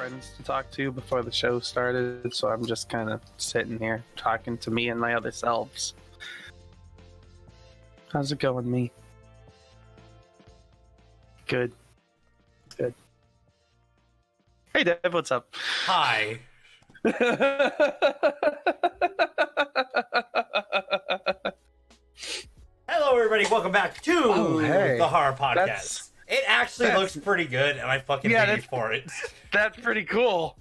friends to talk to before the show started, so I'm just kind of sitting here talking to me and my other selves. How's it going, me? Good. Good. Hey, Dev, what's up? Hi. Hello, everybody. Welcome back to the Har Har Podcast. It actually looks pretty good, and I fucking hate you for it. That's pretty cool.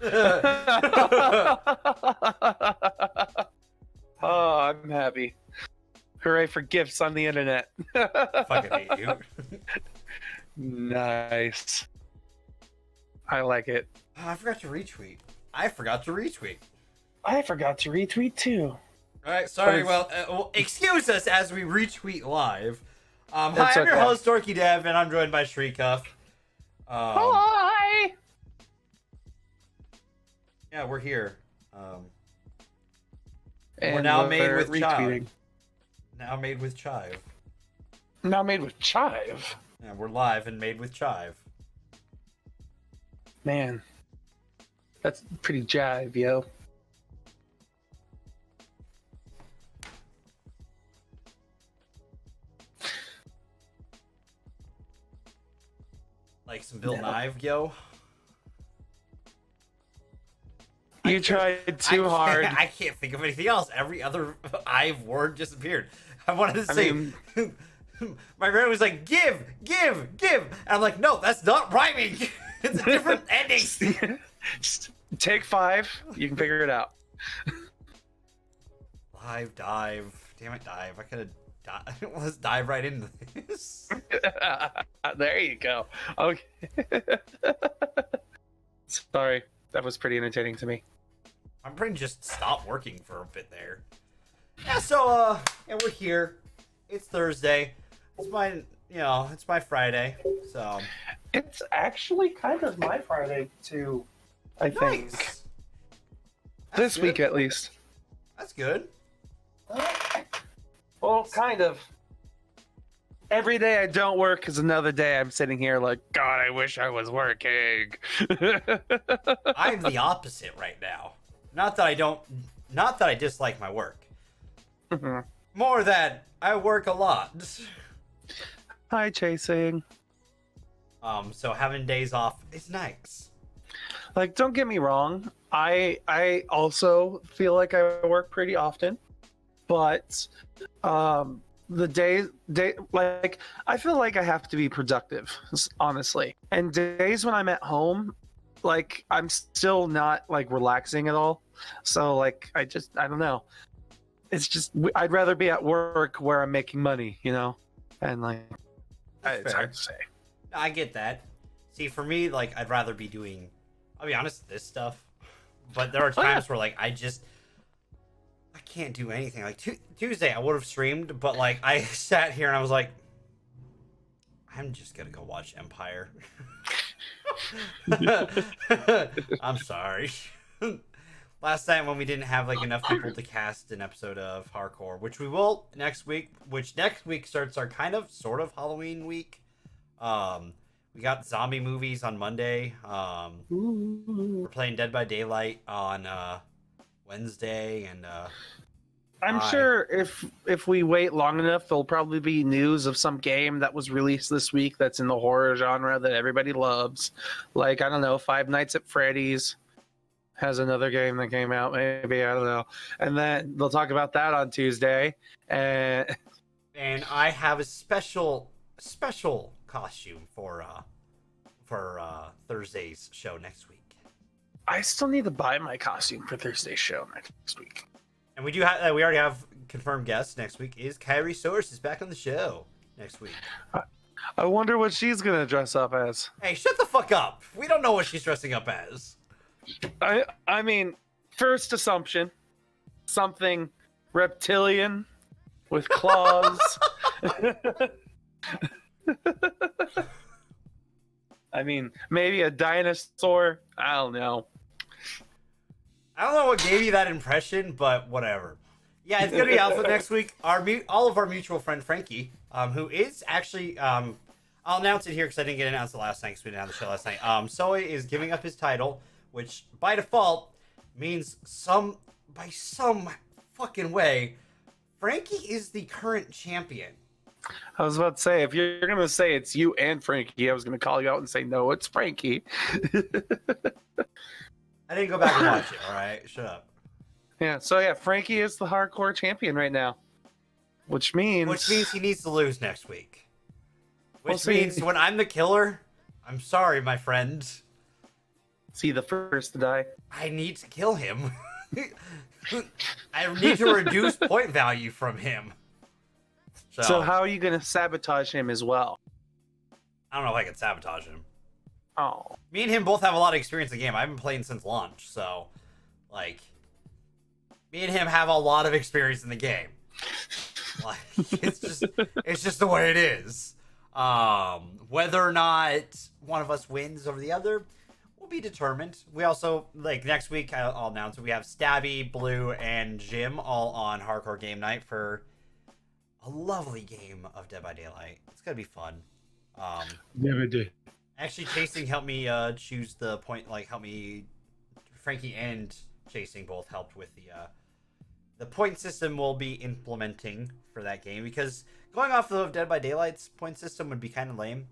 Oh, I'm happy. Hooray for gifts on the internet. Fucking hate you. Nice. I like it. Oh, I forgot to retweet. I forgot to retweet too. All right, sorry. Well, excuse us as we retweet live. Hi, I'm okay. your host, DorkyDev, and I'm joined by Srekcuf5. Hi! Yeah, we're here. And we're now made with retweeting. chive. Now made with chive. Now made with chive. Yeah, we're live and made with chive. Man, that's pretty jive, yo. Like some Bill Nye, yo. You tried too hard. I can't think of anything else. Every other I've word disappeared. I wanted to say, my brain was like, give. And I'm like, no, that's not rhyming. It's a different ending. Just take 5. You can figure it out. Live, dive. Damn it, dive. I could have let's dive right into this. There you go. Okay. Sorry. That was pretty entertaining to me. My brain just stopped working for a bit there. Yeah, so yeah, we're here. It's Thursday. It's my Friday. So it's actually kind of my Friday too, I think. Nice. This week at least. That's good. Well, kind of. Every day I don't work is another day I'm sitting here like, God, I wish I was working. I'm the opposite right now. Not that I dislike my work. Mm-hmm. More that I work a lot. Hi, Chasing. So having days off is nice. Like, don't get me wrong. I also feel like I work pretty often, but the day like I feel like I have to be productive, honestly. And days when I'm at home, like I'm still not like relaxing at all. So like I don't know. It's just I'd rather be at work where I'm making money, you know? And like it's hard to say. I get that. See, for me, like I'd rather be doing, I'll be honest, this stuff. But there are times where like I can't do anything. Like Tuesday I would have streamed, but like I sat here and I was like, I'm just gonna go watch Empire. I'm sorry. Last time when we didn't have like enough people to cast an episode of Hardcore, which we will next week, which next week starts our kind of sort of Halloween week. We got zombie movies on Monday. We're playing Dead by Daylight on Wednesday, and I'm sure if we wait long enough, there'll probably be news of some game that was released this week that's in the horror genre that everybody loves. Like, I don't know, Five Nights at Freddy's has another game that came out, maybe, I don't know. And then they'll talk about that on Tuesday. And I have a special costume for Thursday's show next week. I still need to buy my costume for Thursday's show next week. And we already have confirmed guests next week. Is Kyrie Source is back on the show next week. I wonder what she's gonna dress up as. Hey, shut the fuck up. We don't know what she's dressing up as. I mean, first assumption, something reptilian with claws. I mean, maybe a dinosaur. I don't know. I don't know what gave you that impression, but whatever. Yeah, it's gonna be Alpha next week. All of our mutual friend Frankie, who is actually, I'll announce it here because I didn't get it announced the last night because we didn't have the show last night. Soy is giving up his title, which by default means by some fucking way, Frankie is the current champion. I was about to say, if you're going to say it's you and Frankie, I was going to call you out and say, no, it's Frankie. I didn't go back and watch it, all right? Shut up. Yeah, so yeah, Frankie is the hardcore champion right now. Which means he needs to lose next week. Which We'll means see. when I'm the killer, I'm sorry, my friend. Is he the first to die? I need to kill him. I need to reduce point value from him. So how are you going to sabotage him as well? I don't know if I can sabotage him. Oh. Me and him both have a lot of experience in the game. I've been playing since launch, so like me and him have a lot of experience in the game. Like it's just the way it is. Whether or not one of us wins over the other will be determined. We also, like, next week I'll announce it. We have Stabby, Blue, and Jim all on Hardcore Game Night for a lovely game of Dead by Daylight. It's gonna be fun. Never did. Actually, Chasing helped me choose the point. Like, helped me. Frankie and Chasing both helped with the point system we'll be implementing for that game, because going off of Dead by Daylight's point system would be kind of lame.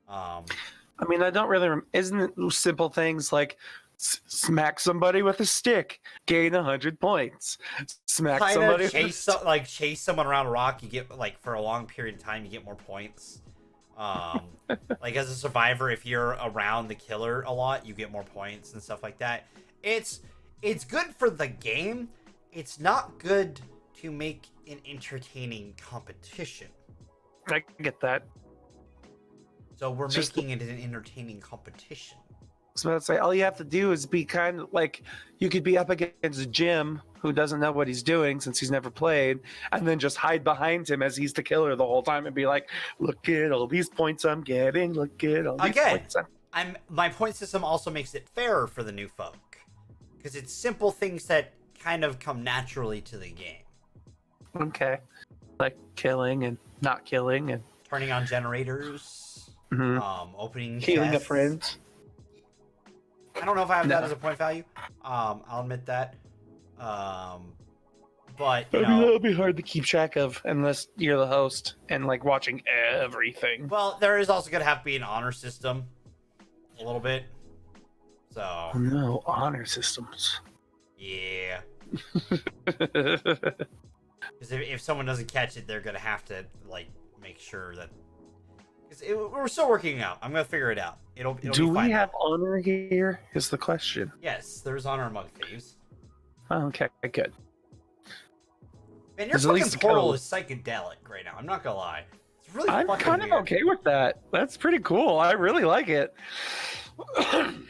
I mean, I don't really. Isn't it simple things like smack somebody with a stick, gain 100 points. Smack Kinda somebody. chase someone around a rock. You get, like, for a long period of time, you get more points. Like, as a survivor, if you're around the killer a lot, you get more points and stuff like that. It's good for the game. It's not good to make an entertaining competition. I get that. So we're making it an entertaining competition. I was about to say, all you have to do is be kind of like, you could be up against Jim, who doesn't know what he's doing since he's never played, and then just hide behind him as he's the killer the whole time and be like, look at all these points I'm getting, look at all these points my point system also makes it fairer for the new folk, because it's simple things that kind of come naturally to the game. Okay. Like killing and not killing and Turning on generators, opening healing chests. a friend. I don't know if I have that as a point value. I'll admit that. But you know, that'll be hard to keep track of unless you're the host and like watching everything. well, there is also gonna have to be an honor system, a little bit. So No honor systems. yeah, because if someone doesn't catch it, they're gonna have to like make sure that. We're still working out. I'm gonna figure it out. It'll Do be fine. we have honor here? Is the question. Yes, there's honor among thieves. Okay, good. Man, your There's at fucking least a portal code. is psychedelic right now. I'm not gonna lie. It's really I'm fucking kind of weird. okay with that. That's pretty cool. I really like it.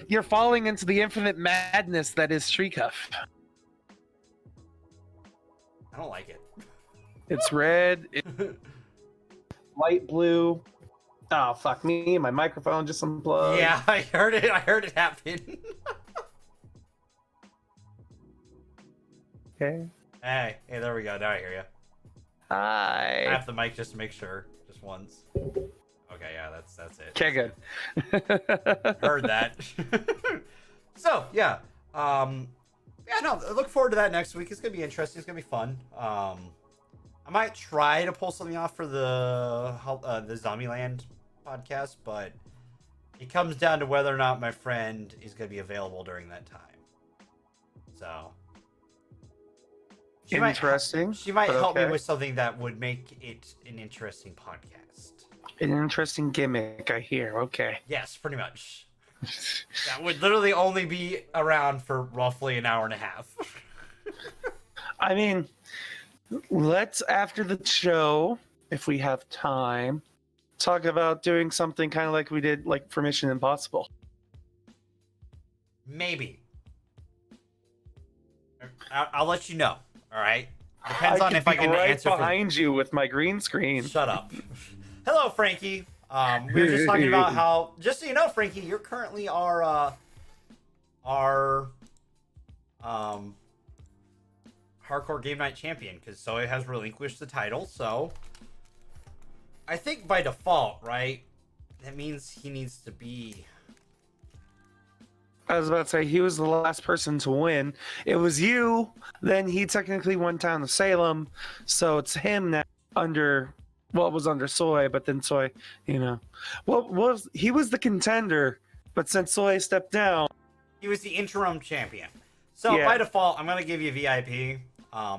You're falling into the infinite madness that is Srekcuf. I don't like it. It's red, light blue. Oh, fuck me. My microphone just unplugged. Yeah, I heard it. I heard it happen. Okay. Hey, there we go. Now I hear you. Hi. Tap the mic just to make sure, just once. Okay, yeah, that's it. Okay, good. Heard that. So yeah, no, I look forward to that next week. It's gonna be interesting. It's gonna be fun. I might try to pull something off for the Zombieland podcast, but it comes down to whether or not my friend is gonna be available during that time. So. Interesting. She might but help me okay. with something that would make it an interesting podcast. An interesting gimmick, I hear. Okay. Yes, pretty much. That would literally only be around for roughly an hour and a half. I mean, let's, after the show, if we have time, talk about doing something kind of like we did like for Mission Impossible. Maybe. I'll let you know. All right. Depends on if I can right answer. behind you with my green screen. Shut up. Hello, Frankie. We were just talking about how. Just so you know, Frankie, you're currently our hardcore game night champion, because Zoe has relinquished the title. So I think by default, right? That means he needs to be I was about to say he was the last person to win. It was you. Then he technically went down to Salem, so it's him now under. Well, it was under Soy, but then Soy, he was the contender, but since Soy stepped down, he was the interim champion. So Yeah. by default, I'm gonna give you VIP,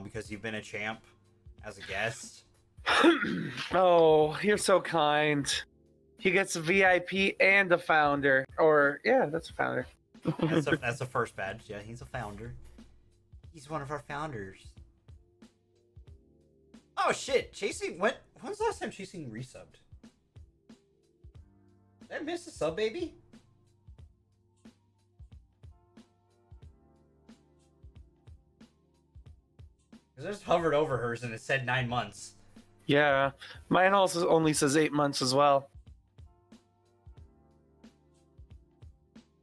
because you've been a champ as a guest. Oh, you're so kind. He gets a VIP and a founder, or yeah, that's a founder. That's the first badge. Yeah, he's a founder. He's one of our founders. Oh shit! Chasing when was the last time Chasing resubbed? Did I miss a sub, baby? Because I just hovered over hers and it said 9 months. Yeah, mine also only says 8 months as well.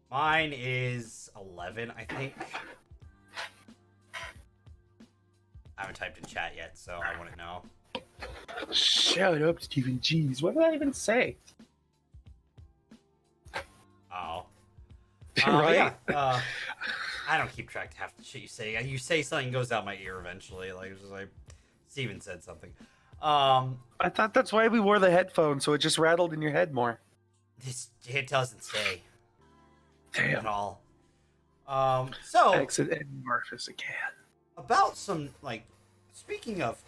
Mine is 11, I think. I haven't typed in chat yet, so I wouldn't know. Shut up, Stephen. Jeez, what did I even say? Oh. Right? Yeah, I don't keep track of half the shit you say. You say something goes out my ear eventually. Like, it's just like Steven said something. I thought that's why we wore the headphones, so it just rattled in your head more. It doesn't say Damn. at all. So Exit and Marcus again. about some, like, speaking of,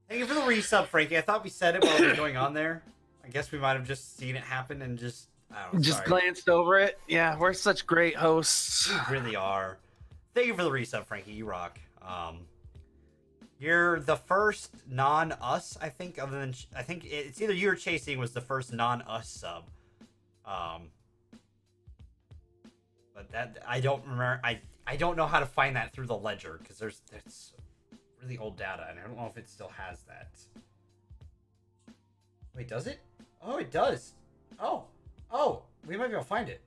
thank you for the resub, Frankie. I thought we said it while we were going on there. I guess we might have just seen it happen and just, I don't know, Just sorry. glanced over it. Yeah, we're such great hosts. You really are. Thank you for the resub, Frankie. You rock. You're the first non-us, I think, other than I think it's either you or Chasing was the first non-us sub. But that I don't remember. I don't know how to find that through the ledger because there's really old data and I don't know if it still has that. Wait, does it? Oh, it does. Oh, we might be able to find it.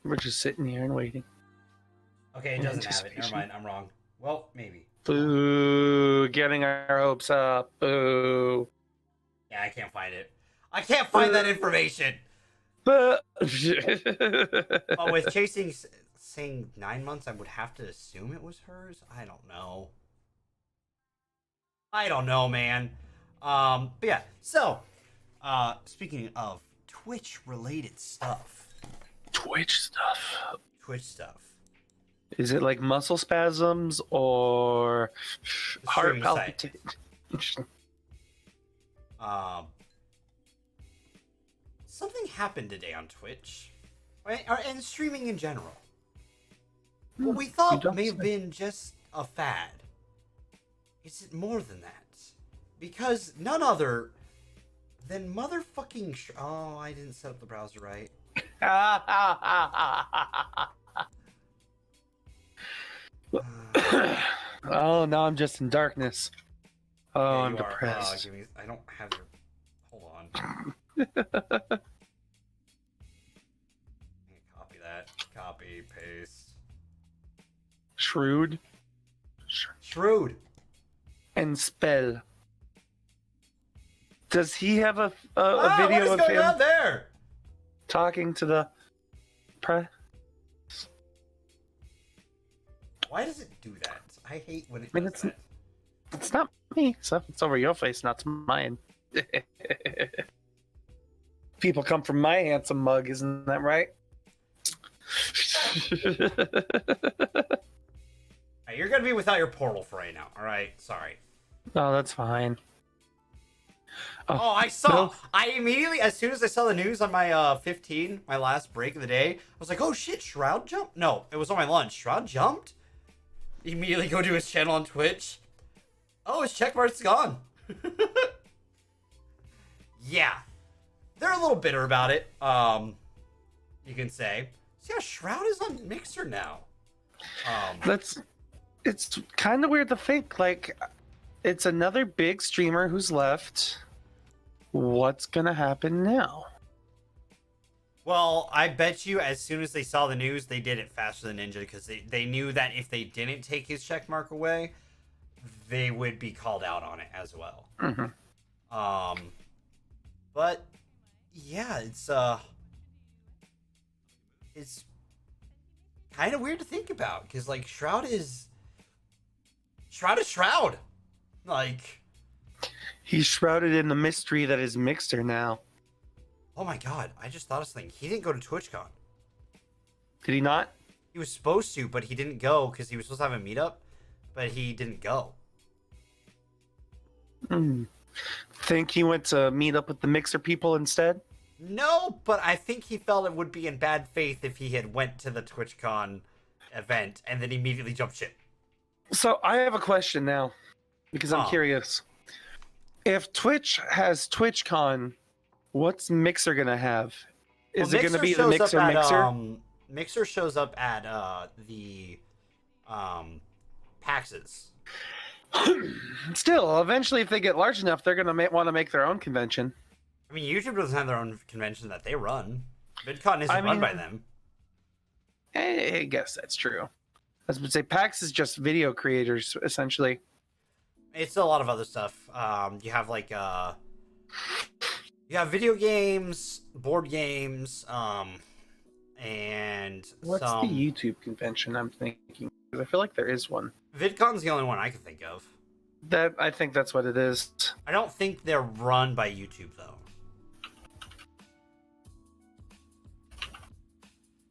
We're just sitting here and waiting. Okay, it doesn't have it. Never mind. I'm wrong. Well, maybe. Boo! Getting our hopes up. Boo! Yeah, I can't find it. I can't find that information. But But with Chasing saying 9 months, I would have to assume it was hers. I don't know. I don't know, man. But yeah. So, speaking of Twitch-related stuff. Twitch stuff. Twitch stuff. Is it like muscle spasms or heart streaming site. palpitation? Something happened today on Twitch, and streaming in general. What we You thought don't may have say. been just a fad. Is it more than that? Because none other than motherfucking. Oh, I didn't set up the browser right. Oh, now I'm just in darkness. Oh, Yeah, I'm you are. depressed. Give me. I don't have your. Hold on. Copy that. Copy. Paste. Shrewd Shrewd. and spell. Does he have a What video is of going him on there? talking to the press? Why does it do that? I hate when it I mean, does that. It's not me, so it's over your face, not mine. People come from my handsome mug, isn't that right? Hey, you're gonna be without your portal for right now. All right, sorry. Oh, that's fine. Oh, I saw. no. I immediately, as soon as I saw the news on my 15, my last break of the day, I was like, "Oh shit, Shroud jumped." No, it was on my lunch. Shroud jumped. Immediately go to his channel on Twitch. Oh, his checkmark's gone. Yeah, they're a little bitter about it. You can say. So yeah, Shroud is on Mixer now. It's kind of weird to think, like, it's another big streamer who's left. What's gonna happen now? Well, I bet you as soon as they saw the news, they did it faster than Ninja because they knew that if they didn't take his check mark away, they would be called out on it as well. Mm-hmm. But yeah, it's kind of weird to think about because like Shroud is Shroud. Like He's shrouded in the mystery that is Mixer now. oh my god, I just thought of something. He didn't go to TwitchCon. Did he not? He was supposed to, but he didn't go because he was supposed to have a meetup, but he didn't go. Think he went to meet up with the Mixer people instead? No, but I think he felt it would be in bad faith if he had went to the TwitchCon event and then immediately jumped ship. So I have a question now, because I'm curious. If Twitch has TwitchCon, what's Mixer gonna have? Is it gonna be the Mixer? Mixer shows up at the PAXs. Still, eventually, if they get large enough, they're gonna want to make their own convention. I mean, YouTube doesn't have their own convention that they run. VidCon isn't run by them. I guess that's true. I was going to say, PAX is just video creators, essentially. It's a lot of other stuff. You have like you have video games, board games, and what's the YouTube convention I'm thinking? Because I feel like there is one. VidCon's the only one I can think of. I think that's what it is. I don't think they're run by YouTube though.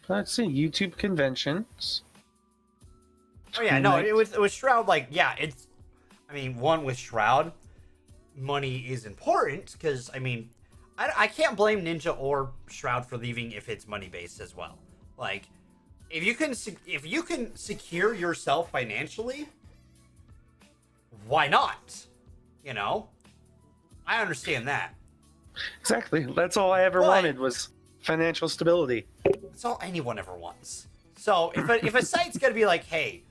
Let's see, YouTube conventions. Oh yeah, no, it was Shroud. Like, yeah, it's. I mean, one with Shroud, money is important because I mean, I can't blame Ninja or Shroud for leaving if it's money based as well. Like, if you can secure yourself financially, why not? You know, I understand that. Exactly. That's all I ever wanted was financial stability. That's all anyone ever wants. So if a site's gonna be like, hey,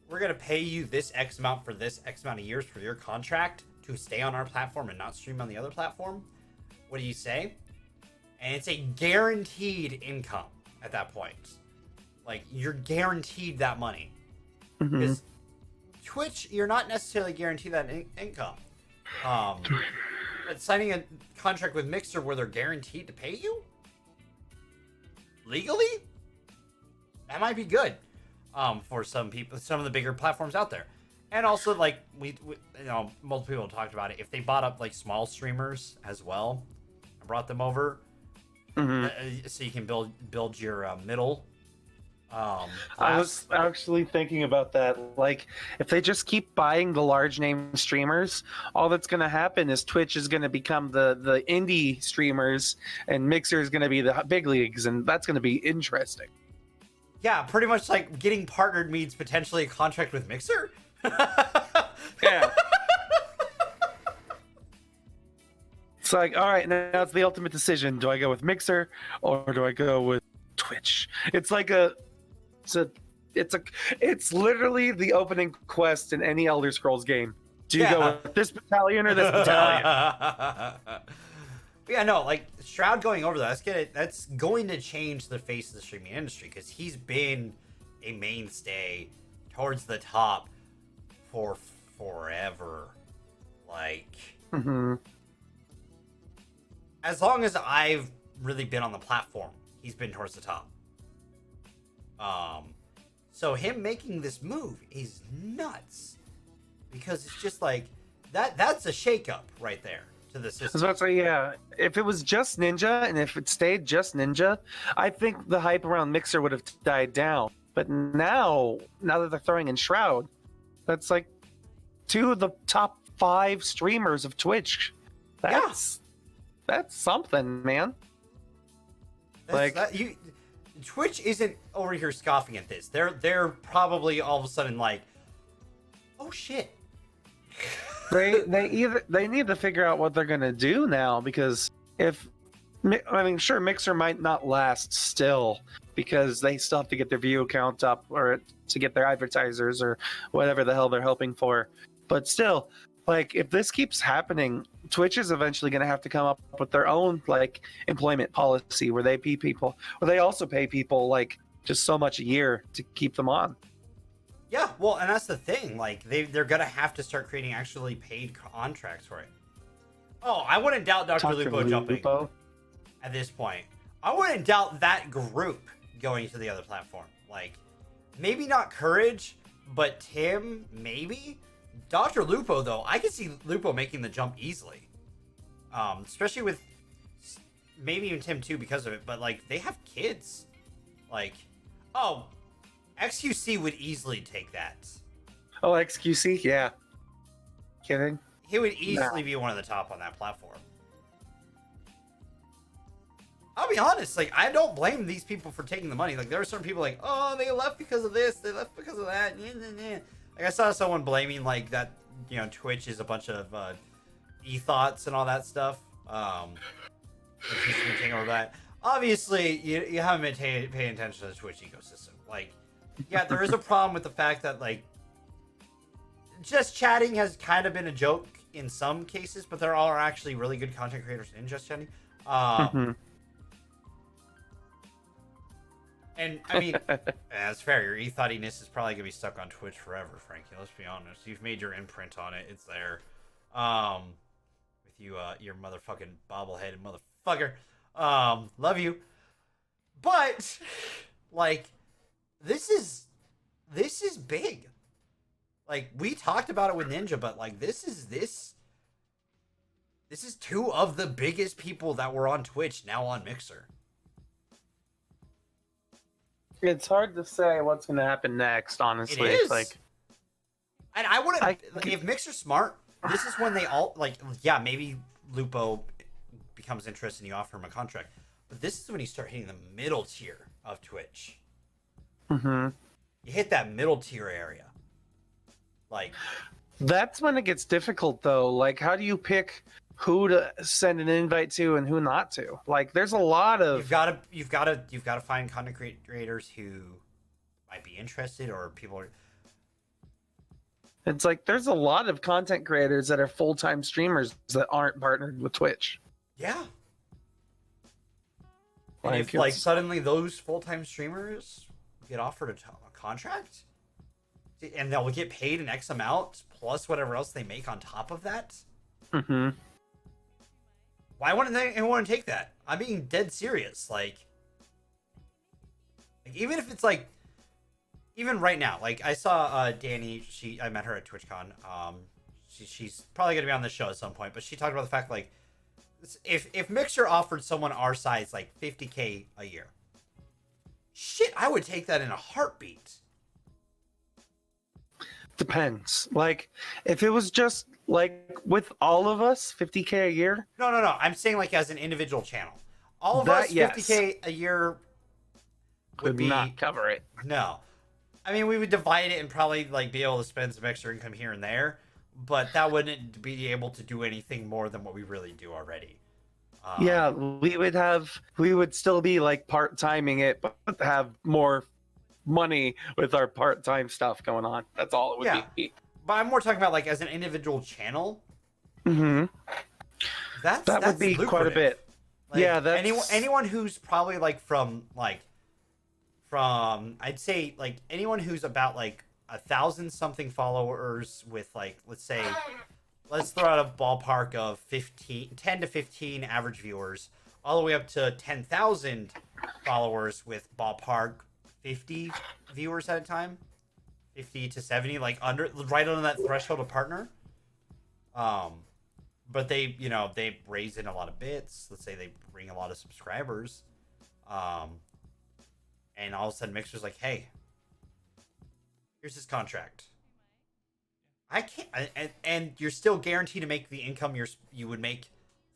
we're gonna pay you this X amount for this X amount of years for your contract to stay on our platform and not stream on the other platform, what do you say? And it's a guaranteed income at that point. Like, you're guaranteed that money. Because Twitch, you're not necessarily guaranteed that income. But signing a contract with Mixer where they're guaranteed to pay you legally, that might be good for some people, some of the bigger platforms out there. And also, like we you know, multiple people talked about it. If they bought up like small streamers as well, and brought them over, so you can build your middle. I was actually thinking about that. Like, if they just keep buying the large name streamers, all that's going to happen is Twitch is going to become the indie streamers, and Mixer is going to be the big leagues, and that's going to be interesting. Yeah, pretty much like getting partnered means potentially a contract with Mixer. Yeah. It's like, all right, now it's the ultimate decision. Do I go with Mixer or do I go with Twitch? It's like it's literally the opening quest in any Elder Scrolls game. Do you go with this battalion or this battalion? Yeah, no, like Shroud going over that's going to change the face of the streaming industry because he's been a mainstay towards the top for forever. Like, as long as I've really been on the platform, he's been towards the top. So him making this move is nuts because it's just like that's a shakeup right there to the system. I was about to say, yeah, if it was just Ninja and if it stayed just Ninja, I think the hype around Mixer would have died down. But now that they're throwing in Shroud, that's like 2 of the top 5 streamers of Twitch. That's something, man. Twitch isn't over here scoffing at this. They're probably all of a sudden like, oh shit. they need to figure out what they're gonna do now, because sure, Mixer might not last still because they still have to get their view count up or to get their advertisers or whatever the hell they're hoping for. But still, like if this keeps happening, Twitch is eventually going to have to come up with their own like employment policy where they pay people, where they also pay people like just so much a year to keep them on. Yeah, well, and that's the thing. Like they're gonna have to start creating actually paid contracts for it. Oh, I wouldn't doubt Dr. Lupo jumping at this point. I wouldn't doubt that group going to the other platform. Like, maybe not Courage, but Tim, maybe. Dr. Lupo, though, I can see Lupo making the jump easily. Especially with maybe even Tim too because of it. But like, they have kids. Like, oh, XQC would easily take that. Oh, XQC, yeah. Kidding. He would easily be one of the top on that platform. I'll be honest, like, I don't blame these people for taking the money. Like, there are certain people like, oh, they left because of this, they left because of that. Like, I saw someone blaming, like, that, you know, Twitch is a bunch of e-thoughts and all that stuff. Taking over that. Obviously, you haven't been paying attention to the Twitch ecosystem. Like, yeah, there is a problem with the fact that, like, just chatting has kind of been a joke in some cases, but there are actually really good content creators in just chatting. And I mean, that's fair. Your e-thoughtiness is probably gonna be stuck on Twitch forever, Frankie. Let's be honest. You've made your imprint on it. It's there. With you, your motherfucking bobbleheaded motherfucker. Love you. But like, this is big. Like, we talked about it with Ninja, but like, this is two of the biggest people that were on Twitch now on Mixer. It's hard to say what's going to happen next, honestly. It is. Like, and I wouldn't, if Mixer's smart, this is when they all, like, yeah, maybe Lupo becomes interested and you offer him a contract. But this is when you start hitting the middle tier of Twitch. You hit that middle tier area. Like, that's when it gets difficult, though. Like, how do you pick who to send an invite to and who not to? Like, there's a lot of you've got to find content creators who might be interested, or people are. It's like there's a lot of content creators that are full-time streamers that aren't partnered with Twitch. Yeah. And if like suddenly those full-time streamers get offered a contract, and they'll get paid an X amount plus whatever else they make on top of that. Why wouldn't anyone take that? I'm being dead serious. Like even if it's like, even right now, like I saw Danny. I met her at TwitchCon. She's probably gonna be on the show at some point. But she talked about the fact like, if Mixer offered someone our size like $50K a year, shit, I would take that in a heartbeat. Depends. Like, if it was just like with all of us, $50K a year. No. I'm saying like as an individual channel. All of us, $50K a year would not cover it. No. I mean, we would divide it and probably like be able to spend some extra income here and there, but that wouldn't be able to do anything more than what we really do already. Yeah, we would still be like part-timing it, but have more money with our part-time stuff going on. That's all it would be. But I'm more talking about like as an individual channel. That would be lucrative. quite a bit. Like, yeah, that's anyone who's probably like from I'd say like anyone who's about like 1,000 something followers with like, let's throw out a ballpark of 10 to 15 average viewers, all the way up to 10,000 followers with ballpark 50 viewers at a time, 50 to 70, like right under that threshold of partner. But they raise in a lot of bits. Let's say they bring a lot of subscribers. And all of a sudden Mixer's like, hey, here's his contract. I can't, and you're still guaranteed to make the income you would make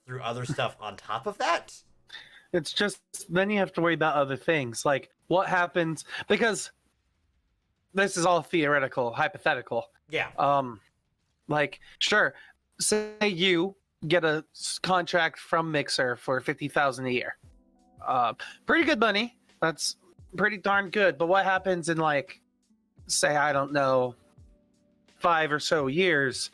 through other stuff on top of that. It's just, then you have to worry about other things, like what happens, because this is all theoretical, hypothetical. Yeah. Like, sure, say you get a contract from Mixer for $50,000 a year. Pretty good money. That's pretty darn good. But what happens in like, say, I don't know, 5 or so years,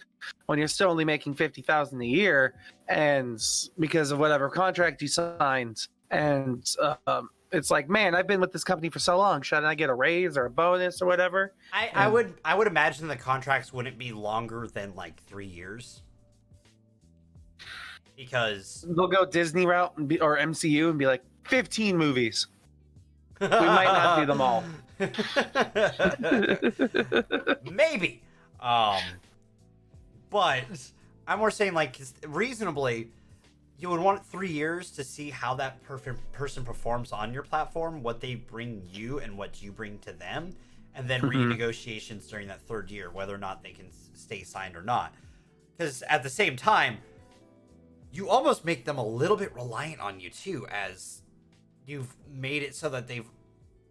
when you're still only making 50,000 a year, and because of whatever contract you signed, and it's like, man, I've been with this company for so long. Should I get a raise or a bonus or whatever? I would imagine the contracts wouldn't be longer than like 3 years. Because they'll go Disney route or MCU and be like 15 movies. We might not do them all. Maybe. But I'm more saying, like, reasonably, you would want 3 years to see how that person performs on your platform, what they bring you and what you bring to them, and then renegotiations during that 3rd year, whether or not they can stay signed or not. Because at the same time, you almost make them a little bit reliant on you too, as you've made it so that they've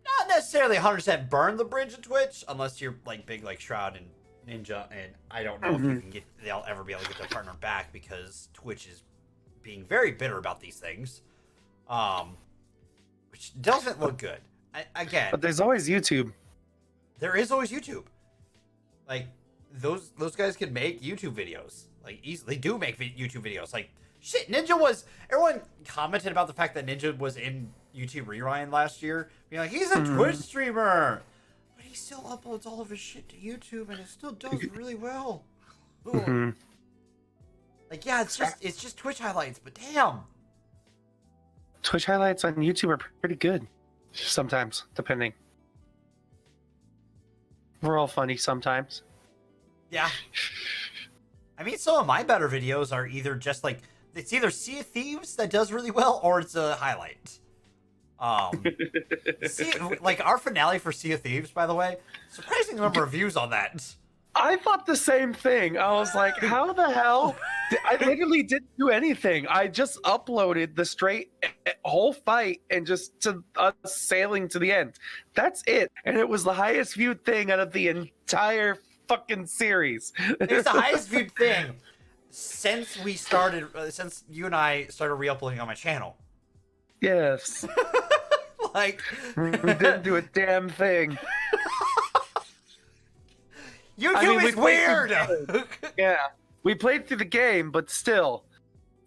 not necessarily 100% burned the bridge of Twitch, unless you're like big like Shroud and Ninja, and I don't know if they'll ever be able to get their partner back, because Twitch is being very bitter about these things, which doesn't look good. Again, but there's always YouTube. There is always YouTube. Like those guys can make YouTube videos. Like easily do make YouTube videos. Like shit, Ninja was. Everyone commented about the fact that Ninja was in YouTube Rewind last year, being like, he's a Twitch streamer, but he still uploads all of his shit to YouTube, and it still does really well. Like, yeah, it's just Twitch highlights, but damn. Twitch highlights on YouTube are pretty good, sometimes, depending. We're all funny sometimes. Yeah. I mean, some of my better videos are either just like, it's either Sea of Thieves that does really well, or it's a highlight. Like our finale for Sea of Thieves, by the way, surprising number of views on that. I thought the same thing. I was like, how the hell? I literally didn't do anything. I just uploaded the straight whole fight and just to us sailing to the end. That's it. And it was the highest viewed thing out of the entire fucking series. It's the highest viewed thing since we started, since you and I started re-uploading on my channel. Yes. Like, we didn't do a damn thing. YouTube is weird. Yeah, we played through the game, but still.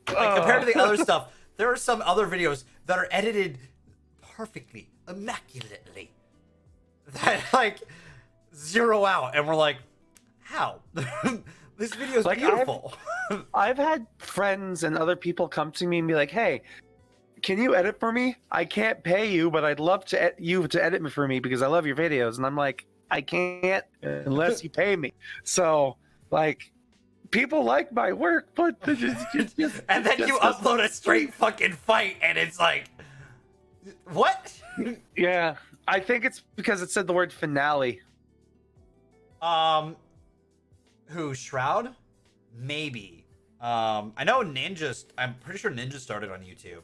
Like, compared to the other stuff, there are some other videos that are edited perfectly, immaculately, that like zero out, and we're like, how? This video is like, beautiful. I've had friends and other people come to me and be like, hey, can you edit for me? I can't pay you, but I'd love to you to edit for me because I love your videos. And I'm like, I can't unless you pay me. So, like, people like my work, but just and then you upload a straight fucking fight, and it's like, what? Yeah, I think it's because it said the word finale. Who, Shroud? Maybe. I know Ninja. I'm pretty sure Ninja started on YouTube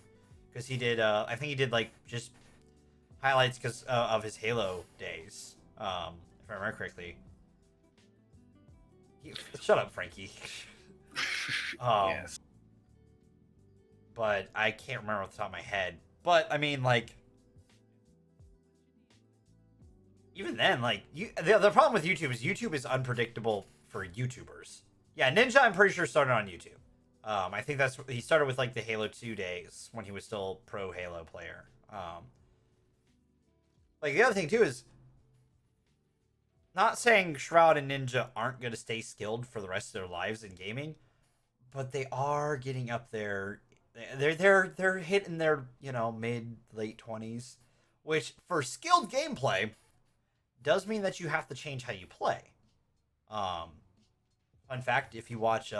because he did. I think he did like just highlights because of his Halo days. If I remember correctly. Shut up, Frankie. Yes. But I can't remember off the top of my head. But I mean, like, even then, like, the problem with YouTube is unpredictable for YouTubers. Yeah, Ninja, I'm pretty sure started on YouTube. I think he started with like the Halo 2 days when he was still pro Halo player. Like the other thing too is, not saying Shroud and Ninja aren't going to stay skilled for the rest of their lives in gaming, but they are getting up there. They're hitting their, mid late 20s, which for skilled gameplay does mean that you have to change how you play. Fun fact, if you watch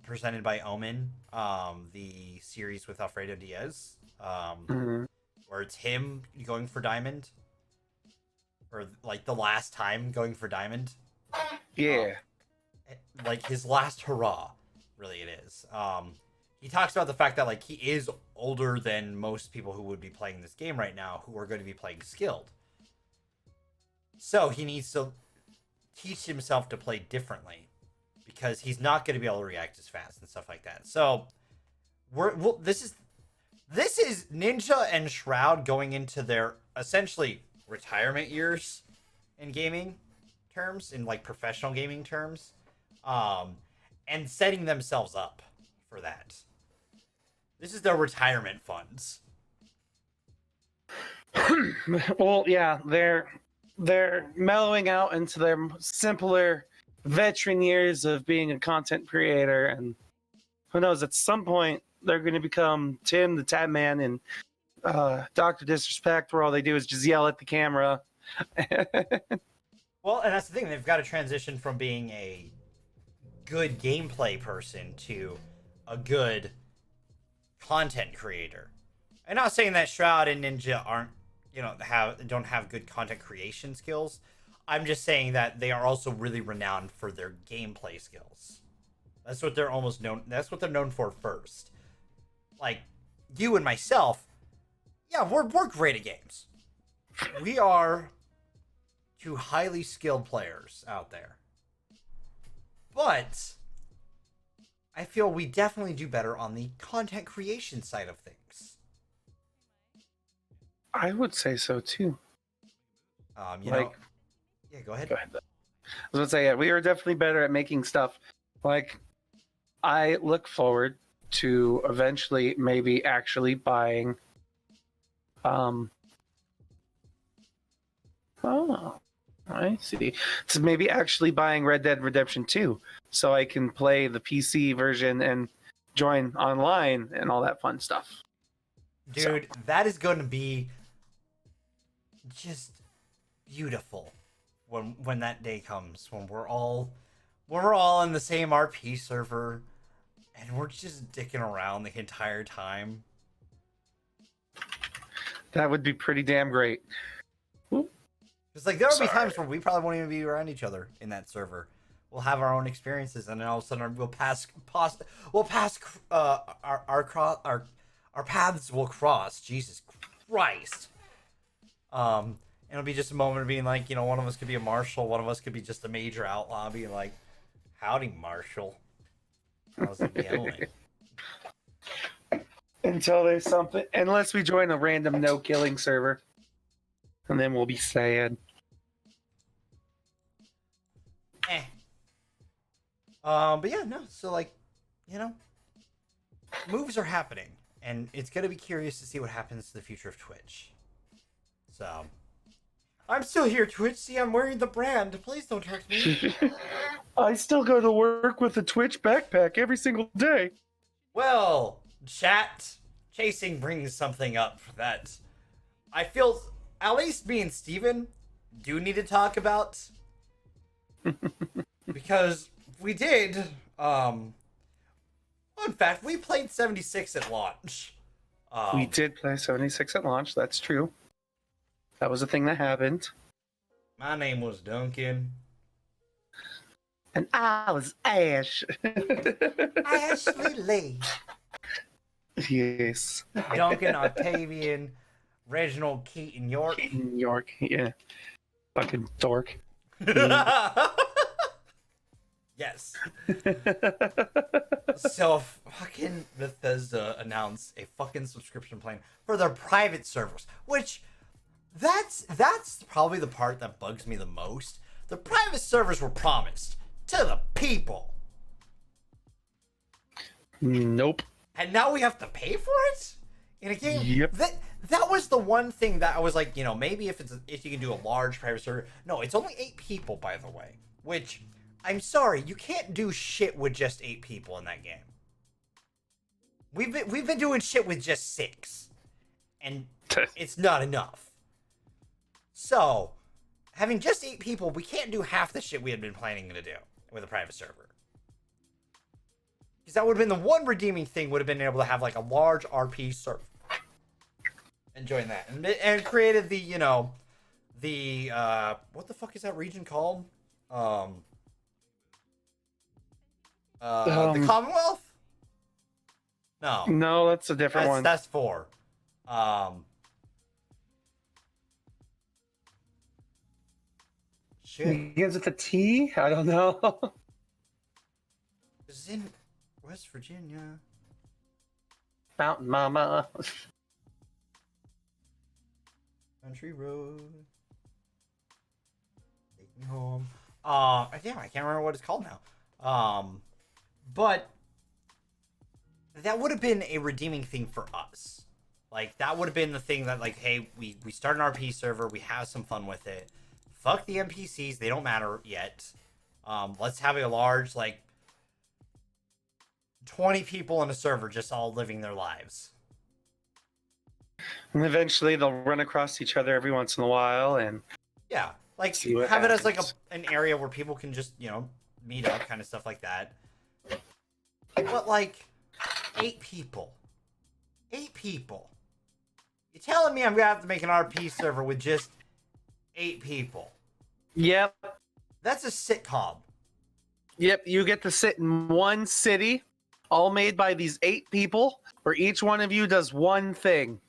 presented by Omen, the series with Alfredo Diaz, where it's him going for Diamond, or like the last time going for Diamond. Yeah. Like his last hurrah, really it is. He talks about the fact that like he is older than most people who would be playing this game right now, who are going to be playing skilled. So he needs to teach himself to play differently, because he's not going to be able to react as fast and stuff like that. So this is Ninja and Shroud going into their essentially retirement years in gaming terms, in like professional gaming terms. and setting themselves up for that. This is their retirement funds. Well, yeah, they're mellowing out into their simpler veteran years of being a content creator, and who knows, at some point they're going to become Tim the Tab Man and Dr. Disrespect, where all they do is just yell at the camera. Well, and that's the thing, they've got to transition from being a good gameplay person to a good content creator. I'm not saying that Shroud and Ninja don't have good content creation skills. I'm just saying that they are also really renowned for their gameplay skills. That's what they're known for first. Like you and myself, yeah, we're great at games. We are two highly skilled players out there. But I feel we definitely do better on the content creation side of things. I would say so too. Yeah, go ahead. Go ahead. I was gonna say, yeah, we are definitely better at making stuff. Like, I look forward to eventually maybe actually buying. Oh, I see. So maybe actually buying Red Dead Redemption 2, so I can play the PC version and join online and all that fun stuff. Dude, that is going to be just beautiful when that day comes, when we're all in the same RP server and we're just dicking around the entire time. That would be pretty damn great. It's like there'll be times where we probably won't even be around each other in that server. We'll have our own experiences, and then all of a sudden our paths will cross. Jesus Christ. It'll be just a moment of being like, one of us could be a marshal, one of us could be just a major outlaw, being like, "Howdy, Marshal. How's it going?" Until there's something, unless we join a random no-killing server, and then we'll be sad. But yeah, no. So moves are happening, and it's gonna be curious to see what happens to the future of Twitch. So, I'm still here, Twitch. See, I'm wearing the brand. Please don't hurt me. I still go to work with a Twitch backpack every single day. Well, chat, Chasing brings something up that I feel at least me and Steven do need to talk about. Because we did, in fact, we played 76 at launch. We did play 76 at launch, that's true. That was a thing that happened. My name was Duncan. And I was Ash. Ashley Lee. Yes. Duncan Octavian, Reginald Keaton York. Keaton York, yeah. Fucking dork. Yes. So fucking Bethesda announced a fucking subscription plan for their private servers, which that's probably the part that bugs me the most. The private servers were promised to the people. Nope. And now we have to pay for it in a game. Yep. That was the one thing that I was like, maybe if you can do a large private server. No, it's only 8 people, by the way. Which, I'm sorry, you can't do shit with just 8 people in that game. We've been doing shit with just 6, and it's not enough. So, having just 8 people, we can't do half the shit we had been planning to do with a private server. Because that would have been the one redeeming thing, would have been able to have like a large RP server. And join that. And created the, what the fuck is that region called? The Commonwealth? No. No, that's a different one. That's 4. Shit. Begins with a T? I don't know. It's in West Virginia. Mountain Mama. Country Road. Take me home. Damn, I can't remember what it's called now. But that would have been a redeeming thing for us. Like, that would have been the thing that, like, hey, we start an RP server, we have some fun with it. Fuck the NPCs, they don't matter yet. Let's have a large, like, 20 people in a server just all living their lives. And eventually they'll run across each other every once in a while and yeah, like have it as like an area where people can just, you know, meet up, kind of stuff like that. But like 8 people. You're telling me I'm gonna have to make an RP server with just 8 people? Yep. That's a sitcom. Yep, you get to sit in one city, all made by these 8 people, where each one of you does one thing.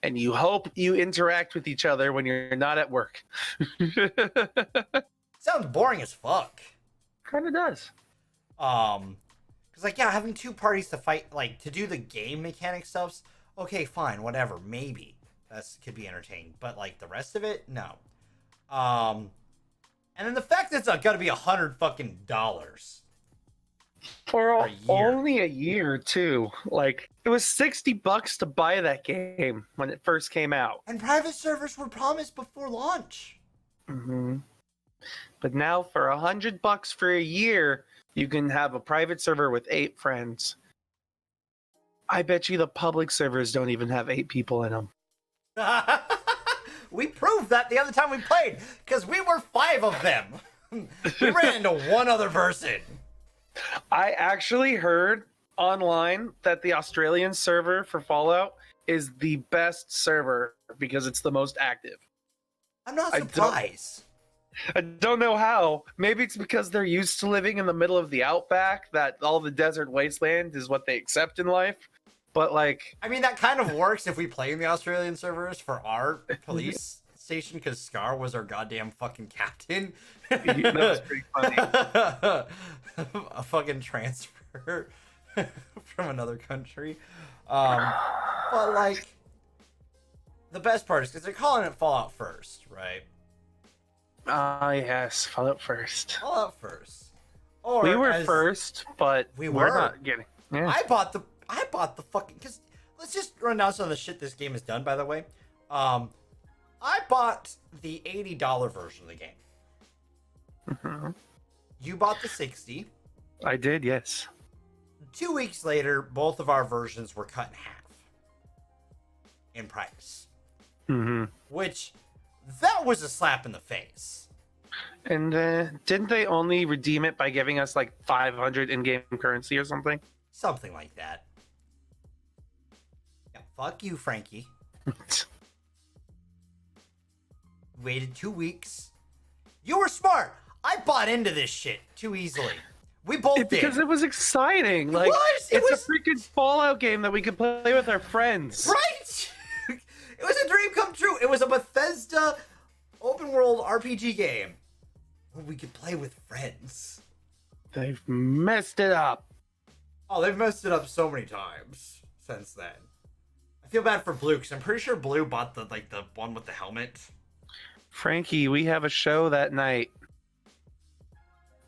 And you hope you interact with each other when you're not at work. Sounds boring as fuck. Kind of does. Because, like, yeah, having 2 parties to fight, like, to do the game mechanic stuffs, okay, fine, whatever, maybe. That could be entertaining. But, like, the rest of it, no. And then the fact that it's gotta be $100 fucking dollars. For only a year, too. Like, it was $60 to buy that game when it first came out. And private servers were promised before launch. Mm-hmm. But now for $100 for a year, you can have a private server with 8 friends. I bet you the public servers don't even have 8 people in them. We proved that the other time we played, because we were 5 of them. We ran into one other person. I actually heard online that the Australian server for Fallout is the best server because it's the most active. I'm not surprised. I don't know how. Maybe it's because they're used to living in the middle of the outback, that all the desert wasteland is what they accept in life. But, like... I mean, that kind of works if we play in the Australian servers for our police station, because Scar was our goddamn fucking captain. That was pretty funny. A fucking transfer from another country. But, like, the best part is because they're calling it Fallout First, right? Yes, Fallout First. Fallout First. Or we were first, but we're not getting... Yeah. I bought the fucking... Because let's just run down some of the shit this game has done, by the way. I bought the $80 version of the game. Mm-hmm. You bought the $60. I did, yes. 2 weeks later, both of our versions were cut in half in price. Mm-hmm. Which, that was a slap in the face. And didn't they only redeem it by giving us like 500 in-game currency or something? Something like that. Yeah, fuck you, Frankie. Waited 2 weeks. You were smart. I bought into this shit too easily. We both did. Because it was exciting. Like, it's a freaking Fallout game that we could play with our friends. Right? It was a dream come true. It was a Bethesda open world RPG game where we could play with friends. They've messed it up. Oh, they've messed it up so many times since then. I feel bad for Blue, because I'm pretty sure Blue bought the one with the helmet. Frankie, we have a show that night.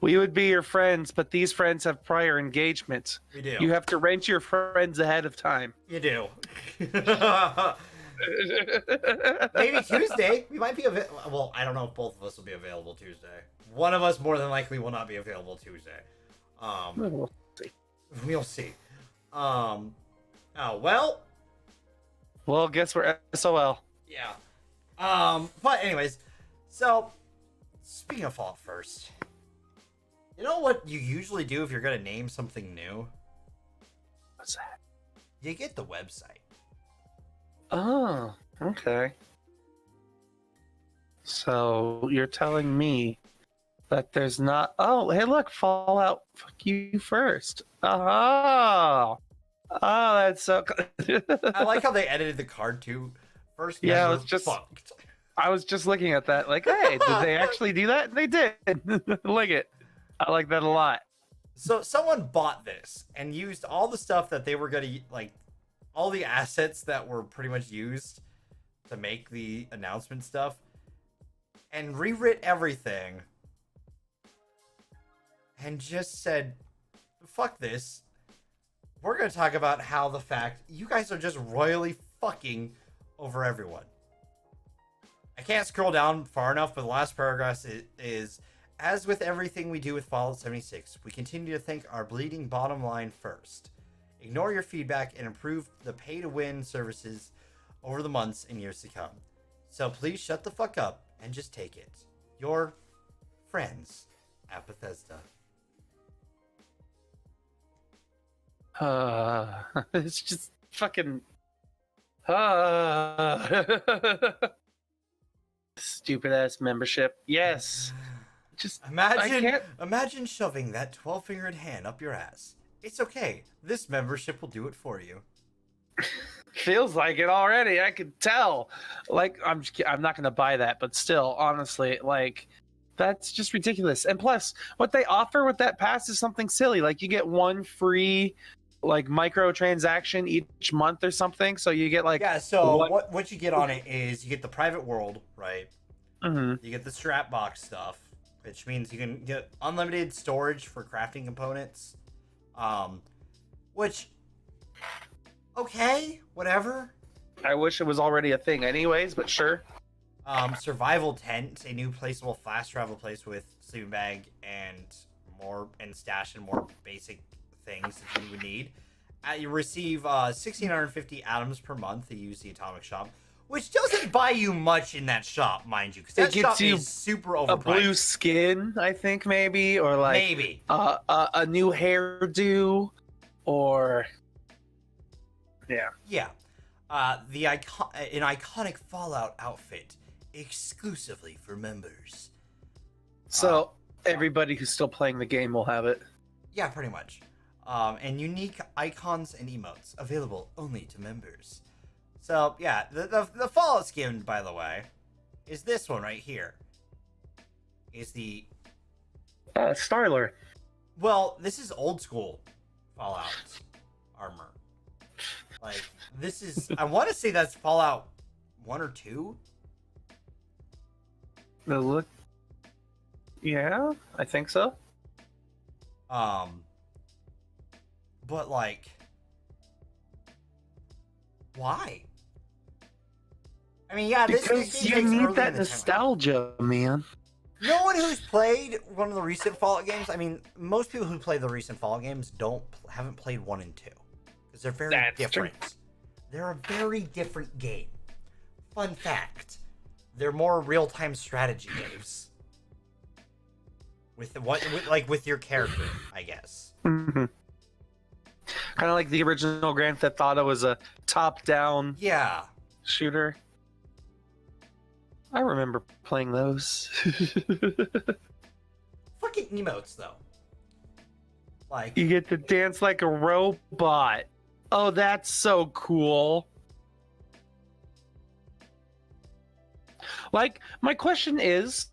We would be your friends, but these friends have prior engagements. We do. You have to rent your friends ahead of time. You do. Maybe Tuesday. We might be available. Well, I don't know if both of us will be available Tuesday. One of us more than likely will not be available Tuesday. We'll see. We'll see. Oh, well. Well, guess we're SOL. Yeah. But anyways, so speaking of Fallout First, you know what you usually do if you're gonna name something new? What's that? You get the website. Oh, okay. So you're telling me that there's not... Oh, hey, look, Fallout. Fuck you first. Oh, that's so... I like how they edited the card too. First, yeah, I was just fucked. I was just looking at that, like, hey, did they actually do that? And they did. Like it. I like that a lot. So someone bought this and used all the stuff that they were gonna like, all the assets that were pretty much used to make the announcement stuff, and rewrit everything. and just said, fuck this. We're going to talk about how the fact you guys are just royally fucking over everyone. I can't scroll down far enough, but the last paragraph is as with everything we do with Fallout 76, we continue to think our bleeding bottom line first. Ignore your feedback and improve the pay-to-win services over the months and years to come. So please shut the fuck up and just take it. Your friends at Bethesda. It's just fucking stupid ass membership. Yes. Just imagine shoving that 12-fingered hand up your ass. It's okay. This membership will do it for you. Feels like it already. I could tell. Like I'm not going to buy that, but still, honestly, like that's just ridiculous. And plus, what they offer with that pass is something silly. Like you get one free like microtransaction each month or something. So you get like So what you get on it is you get the private world, right? Mm-hmm. You get the strap box stuff, which means you can get unlimited storage for crafting components. Which, okay, whatever. I wish it was already a thing anyways, but sure. Survival tent, a new placeable fast travel place with sleeping bag and stash and more basic things that you would need. You receive 1,650 atoms per month to use the atomic shop, which doesn't buy you much in that shop, mind you, because that shop is super overpriced. A blue skin, I think, maybe, or like maybe a new hairdo, or yeah. An iconic Fallout outfit exclusively for members. So everybody who's still playing the game will have it. Yeah, pretty much. And unique icons and emotes available only to members. So yeah, the Fallout skin, by the way, is this one right here. Is the Starler. Well, this is old school Fallout armor. Like this is, I want to say that's Fallout 1 or 2. The look. Yeah, I think so. But like, why? I mean, yeah, because you need that nostalgia, man. No one who's played one of the recent Fallout games. I mean, most people who play the recent Fallout games haven't played 1 and 2 because they're very different. True. They're a very different game. Fun fact: they're more real-time strategy games with your character, I guess. Mm-hmm. Kind of like the original Grand Theft Auto was a top-down shooter. I remember playing those. Fucking emotes, though. Like you get to dance like a robot. Oh, that's so cool. Like, my question is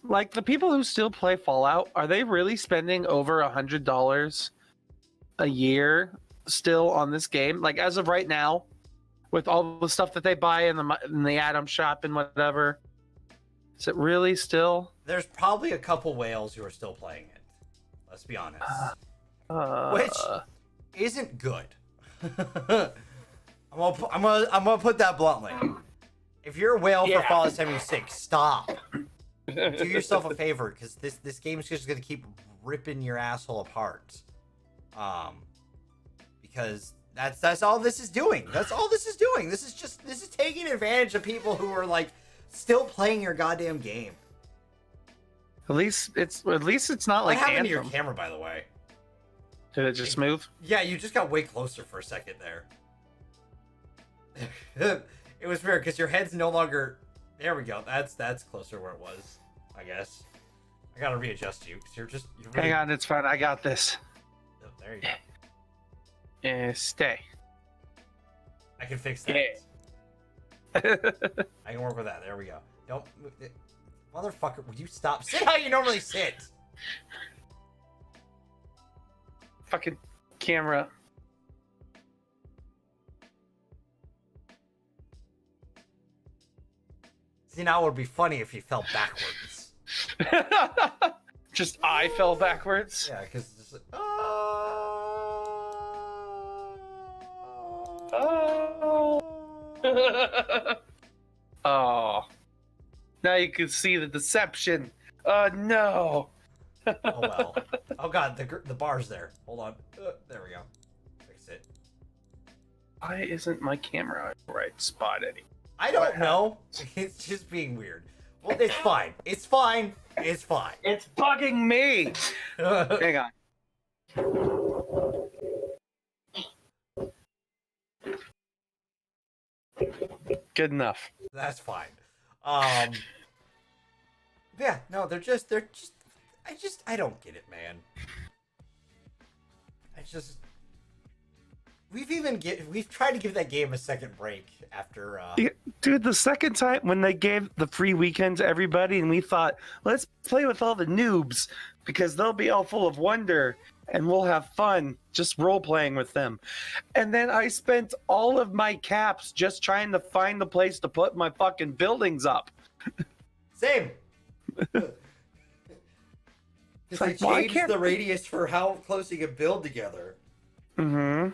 like the people who still play Fallout, are they really spending over $100 a year still on this game? Like, as of right now, with all the stuff that they buy in the Atom shop and whatever, is it really still? There's probably a couple whales who are still playing it. Let's be honest. Which isn't good. I'm gonna put that bluntly. If you're a whale for Fallout 76, stop. Do yourself a favor, because this game is just gonna keep ripping your asshole apart. Because that's all this is doing. That's all this is doing. This is taking advantage of people who are like still playing your goddamn game. At least it's not like what happened Anthem. to your camera, by the way? Did it just move? Yeah, you just got way closer for a second there. It was weird because your head's no longer. There we go. That's closer where it was, I guess. I gotta readjust you because you're really... Hang on, it's fine. I got this. Oh, there you go. Stay. I can fix that. I can work with that. There we go. Don't, motherfucker. Would you stop? Sit how you normally sit. Fucking camera. See, now it would be funny if you fell backwards. Just I fell backwards. Yeah, because it's just like, Oh. Oh. Now you can see the deception. No. oh well. Oh god, the bar's there. Hold on. There we go. Fix it. Why isn't my camera in the right spot anymore? I don't know. It's just being weird. Well, it's fine. It's fine. It's fine. It's bugging me. Hang on. Good enough. That's fine. Yeah, no, I don't get it, man. We've tried to give that game a second break after Dude, the second time when they gave the free weekend to everybody and we thought, let's play with all the noobs because they'll be all full of wonder and we'll have fun just role playing with them. And then I spent all of my caps just trying to find the place to put my fucking buildings up. Same. Because they changed the radius for how close you can build together. Mm-hmm.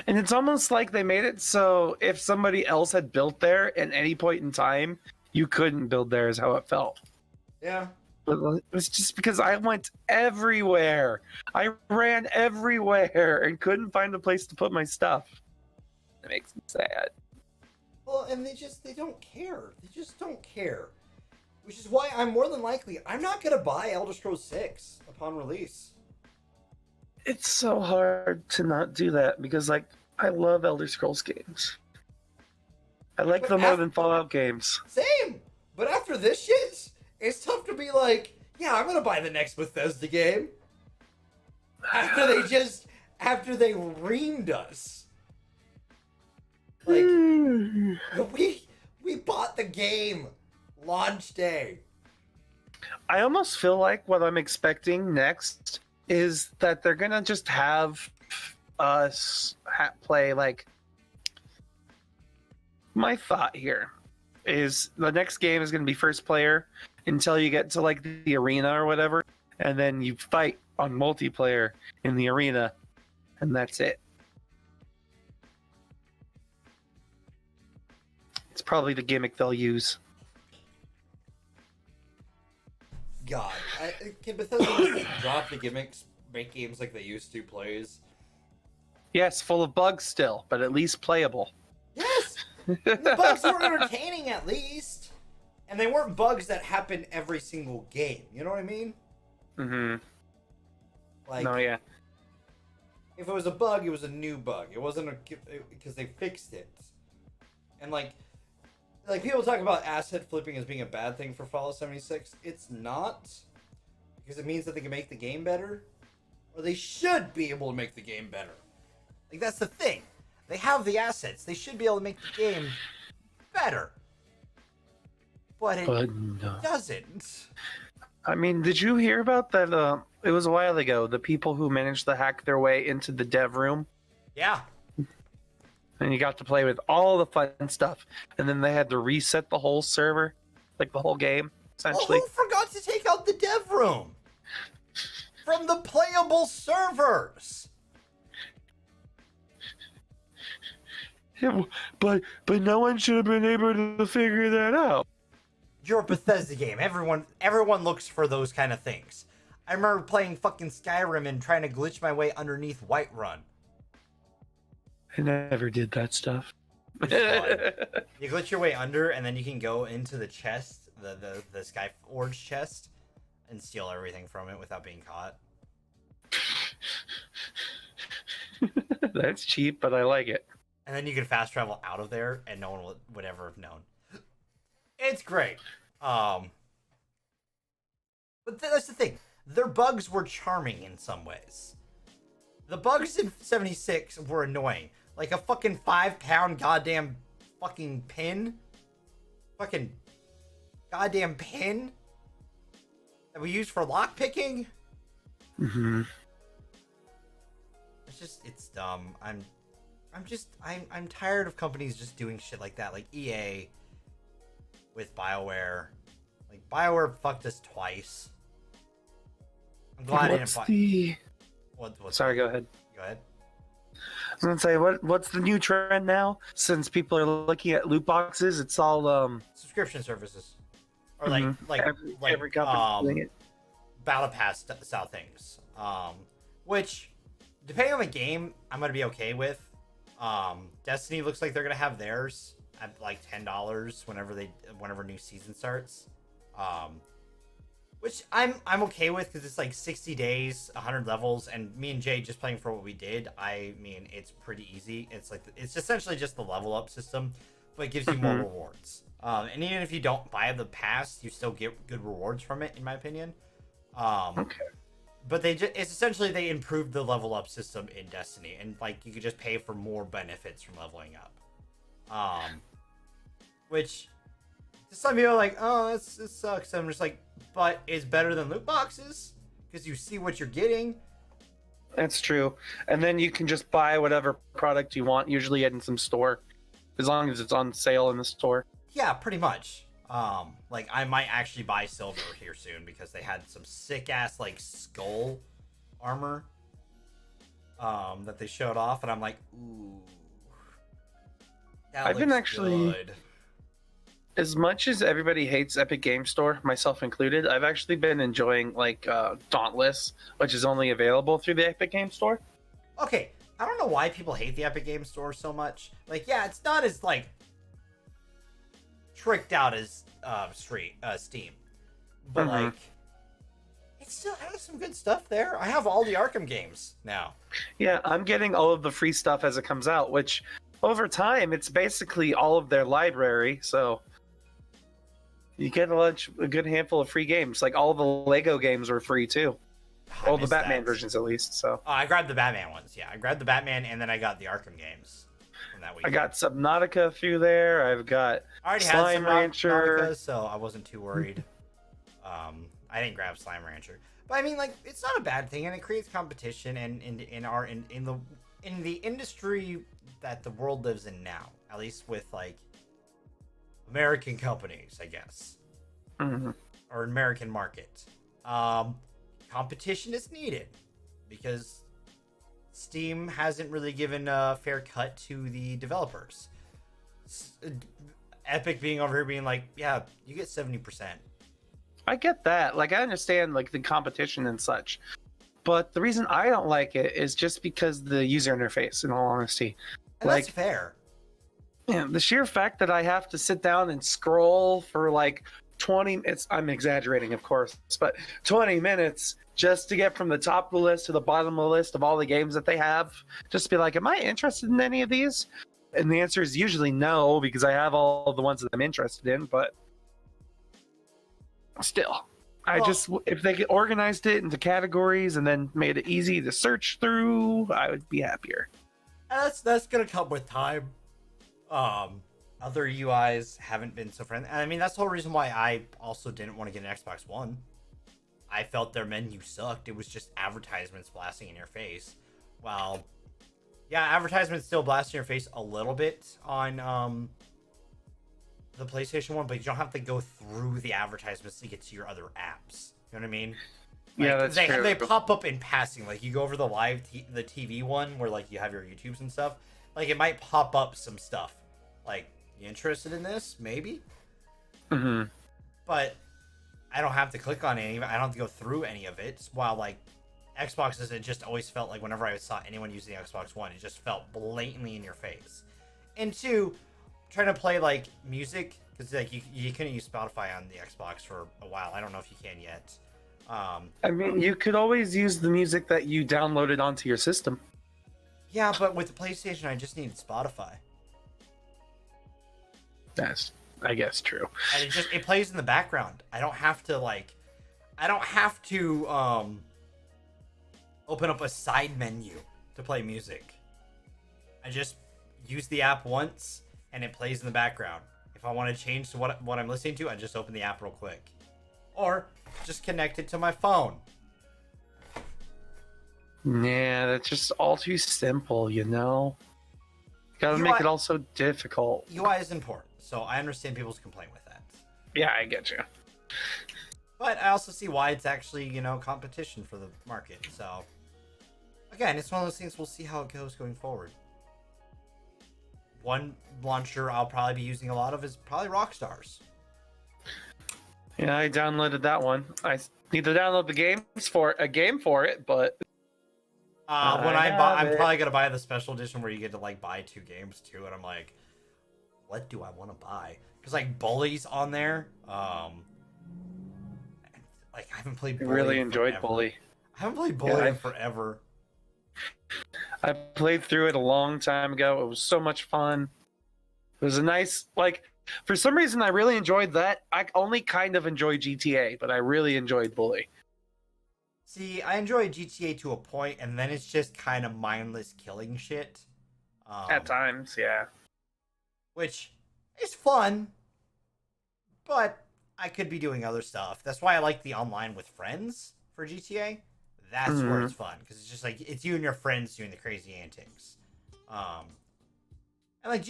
And it's almost like they made it so if somebody else had built there at any point in time, you couldn't build there is how it felt. Yeah. But it was just because I went everywhere. I ran everywhere and couldn't find a place to put my stuff. It makes me sad. Well, and they don't care. They just don't care. Which is why I'm more than likely, I'm not going to buy Elder Scrolls 6 upon release. It's so hard to not do that because, like, I love Elder Scrolls games. I like them more than Fallout games. Same! But after this shit, it's tough to be like, yeah, I'm going to buy the next Bethesda game. After they reamed us. Like, we bought the game. Launch day. I almost feel like what I'm expecting next is that they're gonna just have us play like. My thought here is the next game is gonna be first player until you get to like the arena or whatever, and then you fight on multiplayer in the arena, and that's it. It's probably the gimmick they'll use. God, can Bethesda just drop the gimmicks, make games like they used to, please? Yes, full of bugs still, but at least playable. Yes! The bugs were entertaining at least! And they weren't bugs that happen every single game, you know what I mean? Mm-hmm. Like, no, yeah. If it was a bug, it was a new bug. It wasn't because they fixed it. And like people talk about asset flipping as being a bad thing for Fallout 76. It's not, because it means that they can make the game better, or they should be able to make the game better. Like, that's the thing. They have the assets. They should be able to make the game better. But it doesn't. I mean, did you hear about that? It was a while ago. The people who managed to hack their way into the dev room. Yeah. And you got to play with all the fun stuff. And then they had to reset the whole server, like the whole game, essentially. Oh, who forgot to take out the dev room from the playable servers? Yeah, but no one should have been able to figure that out. You're a Bethesda game. Everyone looks for those kind of things. I remember playing fucking Skyrim and trying to glitch my way underneath Whiterun. I never did that stuff. You glitch your way under, and then you can go into the chest, the Skyforge chest, and steal everything from it without being caught. That's cheap, but I like it. And then you can fast travel out of there, and no one would ever have known. It's great. But that's the thing. Their bugs were charming in some ways. The bugs in 76 were annoying. Like a fucking 5-pound goddamn fucking pin. Fucking goddamn pin that we use for lockpicking. Mm-hmm. It's dumb. I'm tired of companies just doing shit like that. Like EA with BioWare. Like BioWare fucked us twice. I'm glad I didn't buy. Sorry, go ahead. Go ahead. I was gonna say, what's the new trend now? Since people are looking at loot boxes, it's all Subscription services, or like every company doing it. Battle Pass style things. Which, depending on the game, I'm gonna be okay with. Destiny looks like they're gonna have theirs at like $10 whenever new season starts. Which I'm okay with because it's like 60 days, 100 levels, and me and Jay just playing for what we did. I mean, it's pretty easy. It's essentially just the level up system, but it gives you more rewards. And even if you don't buy the pass, you still get good rewards from it, in my opinion. Okay. But it's essentially they improved the level up system in Destiny, and like you could just pay for more benefits from leveling up. Which some people are like, oh, it sucks. I'm just like, but it's better than loot boxes because you see what you're getting. That's true. And then you can just buy whatever product you want, usually in some store, as long as it's on sale in the store. Yeah, pretty much. Like I might actually buy silver here soon because they had some sick ass like skull armor that they showed off, and I'm like, ooh. I've been actually good. As much as everybody hates Epic Game Store, myself included, I've actually been enjoying like Dauntless, which is only available through the Epic Game Store. Okay, I don't know why people hate the Epic Game Store so much. Like, yeah, it's not as like tricked out as Steam, but like it still has some good stuff there. I have all the Arkham games now. Yeah, I'm getting all of the free stuff as it comes out, which over time it's basically all of their library, so you get a good handful of free games. Like all the Lego games were free too. All the Batman versions, at least. So I grabbed the Batman ones. Yeah, I grabbed the Batman, and then I got the Arkham games from that week. I got Subnautica through there. I've got Slime Rancher, so I wasn't too worried. I didn't grab Slime Rancher, but I mean, like, it's not a bad thing, and it creates competition. And in the industry that the world lives in now, at least with like American companies, I guess, or American market, competition is needed because Steam hasn't really given a fair cut to the developers. Epic being over here being like, yeah, you get 70%. I get that. Like, I understand like the competition and such, but the reason I don't like it is just because the user interface. In all honesty, and like, that's fair. Yeah, the sheer fact that I have to sit down and scroll for like 20 minutes, I'm exaggerating, of course, but 20 minutes just to get from the top of the list to the bottom of the list of all the games that they have, just to be like, am I interested in any of these? And the answer is usually no, because I have all the ones that I'm interested in, but still. If they organized it into categories and then made it easy to search through, I would be happier. And that's gonna come with time. Other UIs haven't been so friendly. I mean, that's the whole reason why I also didn't want to get an Xbox One. I felt their menu sucked. It was just advertisements blasting in your face. Well, yeah, advertisements still blast in your face a little bit on the PlayStation 1, but you don't have to go through the advertisements to get to your other apps. You know what I mean? Like, yeah, that's true. They pop up in passing. Like, you go over the the TV one where like you have your YouTubes and stuff. Like, it might pop up some stuff. Like, you interested in this? Maybe. But I don't have to click on any of it. I don't have to go through any of it. While like Xboxes, it just always felt like whenever I saw anyone using the Xbox One, it just felt blatantly in your face. And two, trying to play like music, because like you couldn't use Spotify on the Xbox for a while. I don't know if you can yet. I mean, you could always use the music that you downloaded onto your system. Yeah, but with the PlayStation, I just needed Spotify. That's, I guess, true. And it plays in the background. I don't have to open up a side menu to play music. I just use the app once and it plays in the background. If I want to change to what I'm listening to, I just open the app real quick. Or just connect it to my phone. Yeah, that's just all too simple, you know? Gotta make it all so difficult. UI is important, so I understand people's complaint with that. Yeah, I get you. But I also see why it's actually, competition for the market. So, again, it's one of those things. We'll see how it goes going forward. One launcher I'll probably be using a lot of is probably Rockstars. Yeah, I downloaded that one. I need to download the game for it, but I'm probably gonna buy the special edition where you get to like buy 2 games too, and I'm like, what do I want to buy? Because like Bully's on there. Like I haven't played. I really enjoyed forever. Bully. I haven't played Bully in forever. I played through it a long time ago. It was so much fun. It was a nice, like, for some reason I really enjoyed that. I only kind of enjoy GTA, but I really enjoyed Bully. See, I enjoy GTA to a point, and then it's just kind of mindless killing shit. At times, yeah. Which is fun, but I could be doing other stuff. That's why I like the online with friends for GTA. That's where it's fun, because it's just like it's you and your friends doing the crazy antics. And like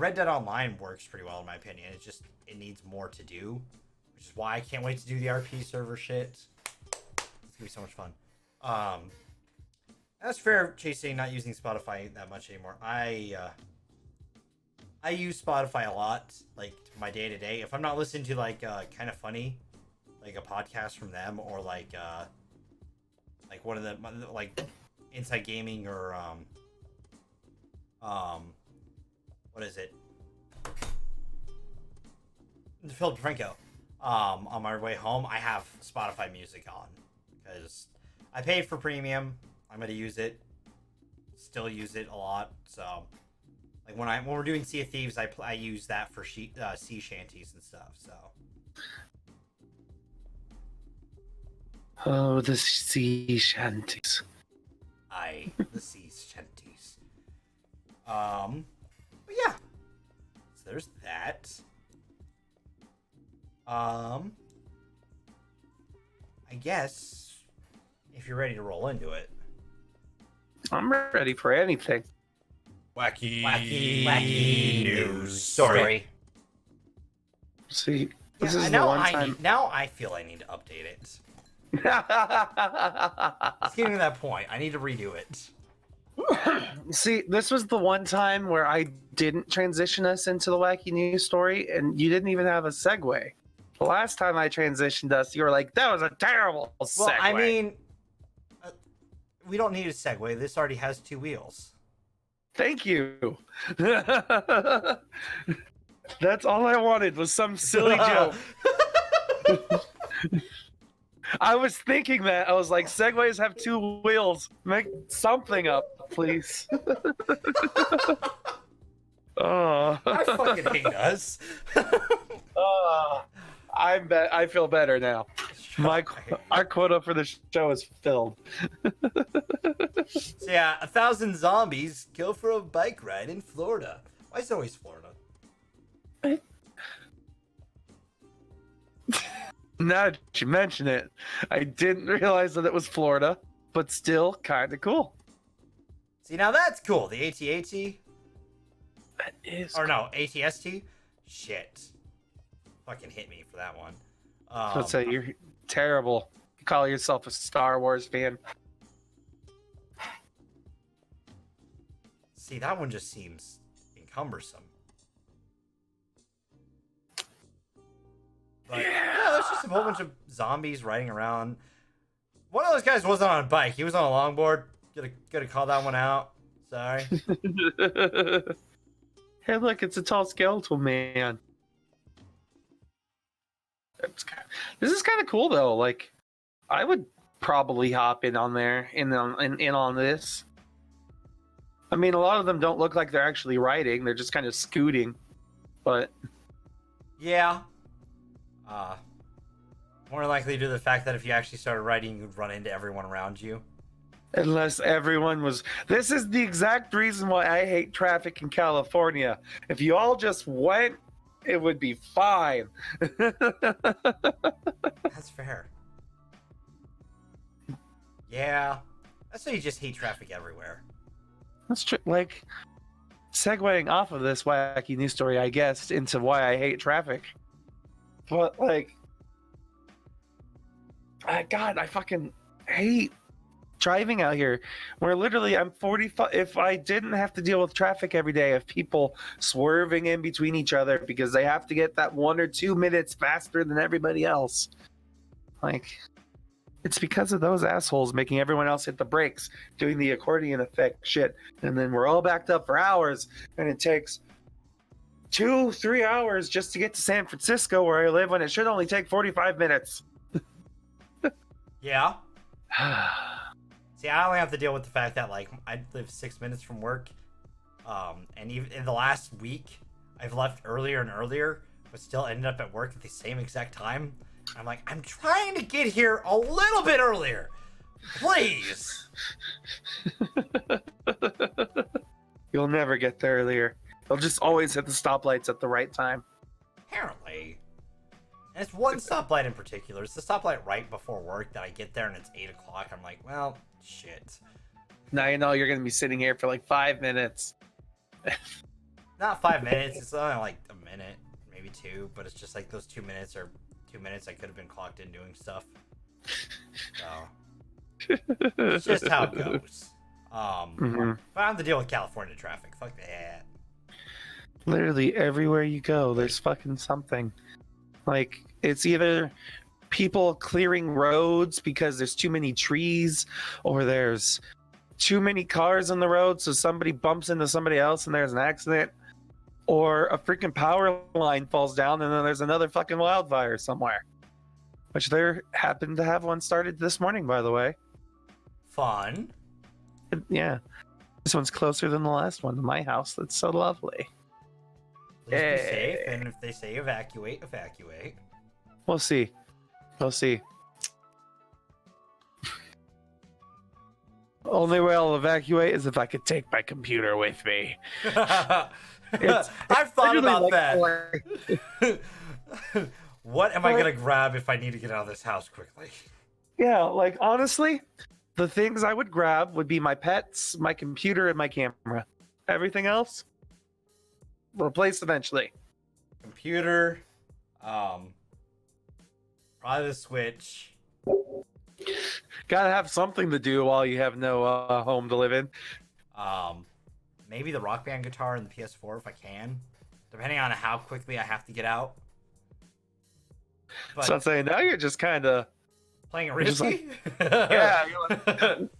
Red Dead Online works pretty well in my opinion. It needs more to do, which is why I can't wait to do the RP server shit. It's gonna be so much fun. That's fair, Chasing not using Spotify that much anymore. I use Spotify a lot, like my day to day. If I'm not listening to like kind of funny, like a podcast from them, or like one of the like Inside Gaming or what is it? Philip DeFranco. On my way home, I have Spotify music on because I paid for premium. I'm gonna use it. Still use it a lot. So, like when we're doing Sea of Thieves, I use that for sea shanties and stuff. So. Oh, the sea shanties. The sea shanties. But yeah. So there's that. I guess if you're ready to roll into it. I'm ready for anything. Wacky news story. See, this Yeah, is the one time. Now I feel I need to update it. It's getting to that point. I need to redo it. See, this was the one time where I didn't transition us into the wacky news story, and you didn't even have a segue. The last time I transitioned us, you were like, "That was a terrible segue." Well, I mean, we don't need a segue. This already has 2 wheels. Thank you. That's all I wanted was some silly joke. I was thinking that. I was like, segways have 2 wheels. Make something up, please. Oh. I fucking hate us. I feel better now. Our quota for the show is filled. So yeah, 1,000 zombies go for a bike ride in Florida. Why is it always Florida? Now that you mention it, I didn't realize that it was Florida, but still kind of cool. See, now that's cool. The AT-AT? That is Or no, ATST? Shit. Fucking hit me for that one. Let's say you're terrible. You call yourself a Star Wars fan. See, that one just seems cumbersome. But yeah, there's just a whole bunch of zombies riding around. One of those guys wasn't on a bike. He was on a longboard. Gotta call that one out. Sorry. Hey, look, it's a tall skeletal man. This is kind of cool, though. Like, I would probably hop in on there, in on this. I mean, a lot of them don't look like they're actually riding. They're just kind of scooting. But yeah. More likely due to the fact that if you actually started riding, you'd run into everyone around you. Unless everyone was... This is the exact reason why I hate traffic in California. If you all just went, it would be fine. That's fair. Yeah. That's why you just hate traffic everywhere. That's true. Like, segueing off of this wacky news story, I guess, into why I hate traffic. But, like, God, I fucking hate driving out here. Where literally I'm 45. If I didn't have to deal with traffic every day of people swerving in between each other because they have to get that 1 or 2 minutes faster than everybody else, like, it's because of those assholes making everyone else hit the brakes, doing the accordion effect shit, and then we're all backed up for hours, and it takes 2-3 hours just to get to San Francisco where I live when it should only take 45 minutes. Yeah. See, I only have to deal with the fact that, like, I live 6 minutes from work, and even in the last week, I've left earlier and earlier, but still ended up at work at the same exact time. I'm like, I'm trying to get here a little bit earlier, please. You'll never get there earlier. They'll just always hit the stoplights at the right time. Apparently. And it's one stoplight in particular. It's the stoplight right before work that I get there and it's 8 o'clock. I'm like, well, shit. Now you know you're going to be sitting here for like 5 minutes. Not 5 minutes. It's only like a minute, maybe 2. But it's just like those 2 minutes are 2 minutes I could have been clocked in doing stuff. So it's just how it goes. But I have to deal with California traffic. Fuck that. Literally everywhere you go, there's fucking something. Like, it's either people clearing roads because there's too many trees, or there's too many cars on the road, so somebody bumps into somebody else and there's an accident, or a freaking power line falls down and then there's another fucking wildfire somewhere. Which there happened to have one started this morning, by the way. Fun. Yeah. This one's closer than the last one to my house. That's so lovely. Please be safe, and if they say evacuate, evacuate. We'll see. We'll see. Only way I'll evacuate is if I could take my computer with me. I've thought about like that. What am I going to grab if I need to get out of this house quickly? Yeah, like, honestly, the things I would grab would be my pets, my computer, and my camera. Everything else, replaced eventually. Computer, probably the Switch. Gotta have something to do while you have no home to live in. Maybe the Rock Band guitar and the PS4 if I can, depending on how quickly I have to get out. But So I'm saying, now you're just kind of playing it risky. yeah, you're like,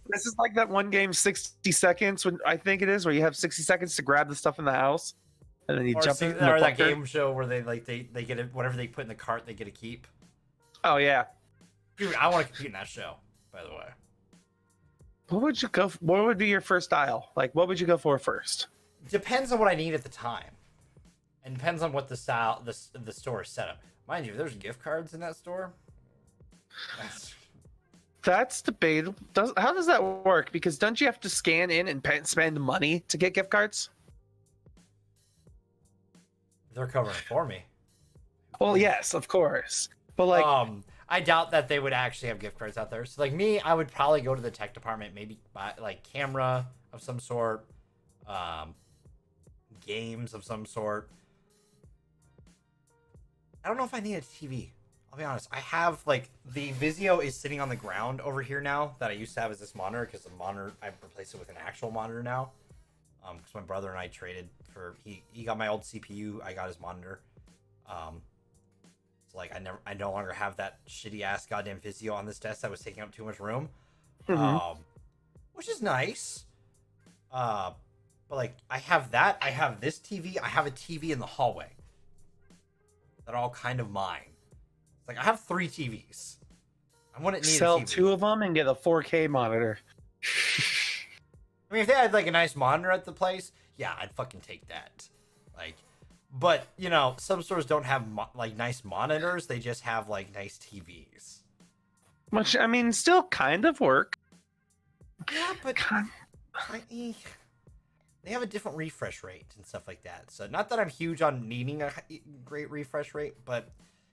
this is like that one game, 60 seconds, when I think it is, where you have 60 seconds to grab the stuff in the house, and then you jump in. Or that game show where they get it, whatever they put in the cart, they get to keep. Oh yeah. Dude, I want to compete in that show, by the way. What would you go? What would be your first aisle? Like, what would you go for first? Depends on what I need at the time, and depends on what the style the store is set up. Mind you, if there's gift cards in that store, that's debatable. How does that work? Because don't you have to scan in and spend money to get gift cards? They're covering it for me. Well, yes, of course, but like, I doubt that they would actually have gift cards out there. So, like me, I would probably go to the tech department, maybe buy like camera of some sort, games of some sort. I don't know if I need a TV. I'll be honest. I have, like, the Vizio is sitting on the ground over here now that I used to have as this monitor, because the monitor, I've replaced it with an actual monitor now. Because my brother and I traded for, he got my old CPU, I got his monitor. So, like, I no longer have that shitty ass goddamn Vizio on this desk that was taking up too much room. Which is nice. But, like, I have that. I have this TV. I have a TV in the hallway that are all kind of mine. It's like, I have 3 TVs. I wouldn't need sell a TV. 2 of them and get a 4K monitor. I mean, if they had, like, a nice monitor at the place, yeah, I'd fucking take that. Like, but, you know, some stores don't have, like, nice monitors. They just have, like, nice TVs. Which, I mean, still kind of work. Yeah, but they have a different refresh rate and stuff like that. So, not that I'm huge on needing a great refresh rate, but,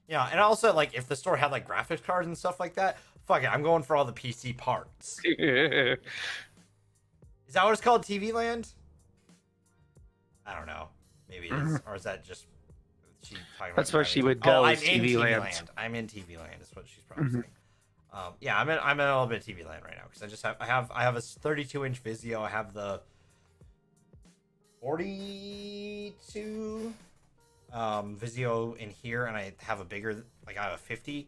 you know, and also, like, if the store had, like, graphics cards and stuff like that, fuck it, I'm going for all the PC parts. Is that what it's called, TV Land? I don't know. Maybe it is. Or is that just she talking about? That's where she would go. Oh, I'm is in TV TV Land. Land. I'm in TV Land is what she's probably saying. Yeah, I'm in a little bit of TV land right now because I have a 32-inch Vizio. I have the 42 Vizio in here, and I have a bigger, like I have a 50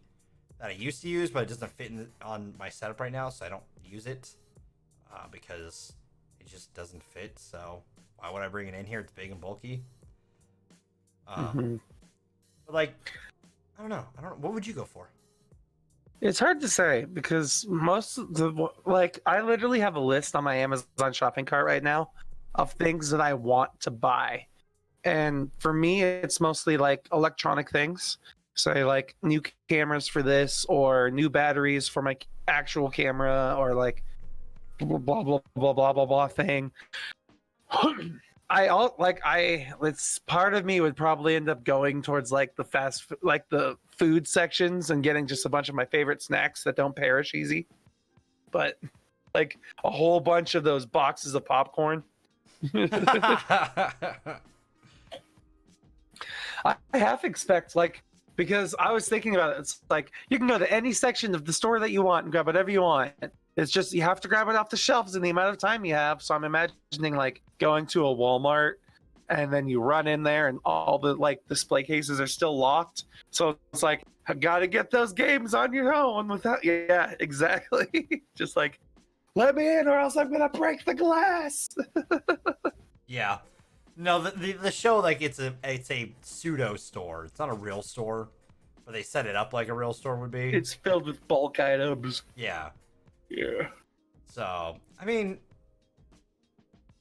that I used to use, but it doesn't fit on my setup right now, so I don't use it because it just doesn't fit. So why would I bring it in here? It's big and bulky. But like, I don't know. What would you go for? It's hard to say because most of I literally have a list on my Amazon shopping cart right now of things that I want to buy. And for me, it's mostly like electronic things. Say like new cameras for this, or new batteries for my actual camera, or like blah blah blah blah blah blah, blah thing. It's part of me would probably end up going towards like the food sections and getting just a bunch of my favorite snacks that don't perish easy. But like a whole bunch of those boxes of popcorn. I half expect because I was thinking about it, it's like you can go to any section of the store that you want and grab whatever you want. It's just you have to grab it off the shelves in the amount of time you have. So I'm imagining like going to a Walmart and then you run in there and all the like display cases are still locked. So it's like I gotta get those games on your own without exactly. Just like let me in or else I'm gonna break the glass. Yeah. No, the show, like, it's a pseudo store. It's not a real store, but they set it up like a real store would be. It's filled with bulk items. Yeah. Yeah. So, I mean,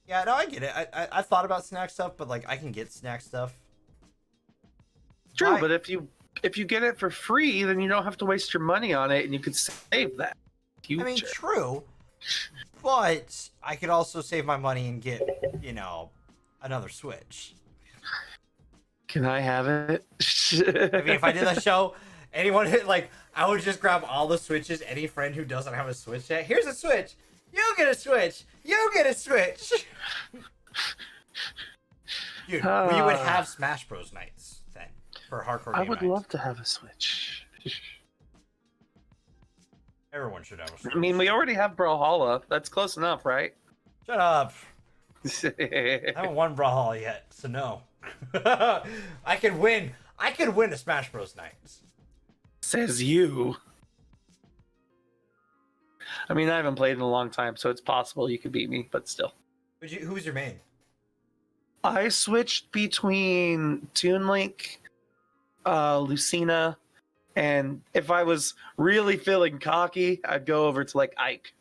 yeah, no, I get it. I thought about snack stuff, but like I can get snack stuff. True, but if you get it for free, then you don't have to waste your money on it, and you could save that. Future. I mean, true, but I could also save my money and get, another Switch. Can I have it? I mean, if I did that show, anyone I would just grab all the Switches. Any friend who doesn't have a Switch yet, here's a Switch. You get a Switch. You get a Switch. Dude, we would have Smash Bros. Nights then for hardcore. I would love to have a Switch. Everyone should have a Switch. I mean, we already have Brawlhalla. That's close enough, right? Shut up. I haven't won Brawlhalla yet, so no. I could win a Smash Bros. Nights. Says you. I mean, I haven't played in a long time, so it's possible you could beat me, but still. Who was your main? I switched between Toon Link, Lucina, and if I was really feeling cocky, I'd go over to like Ike.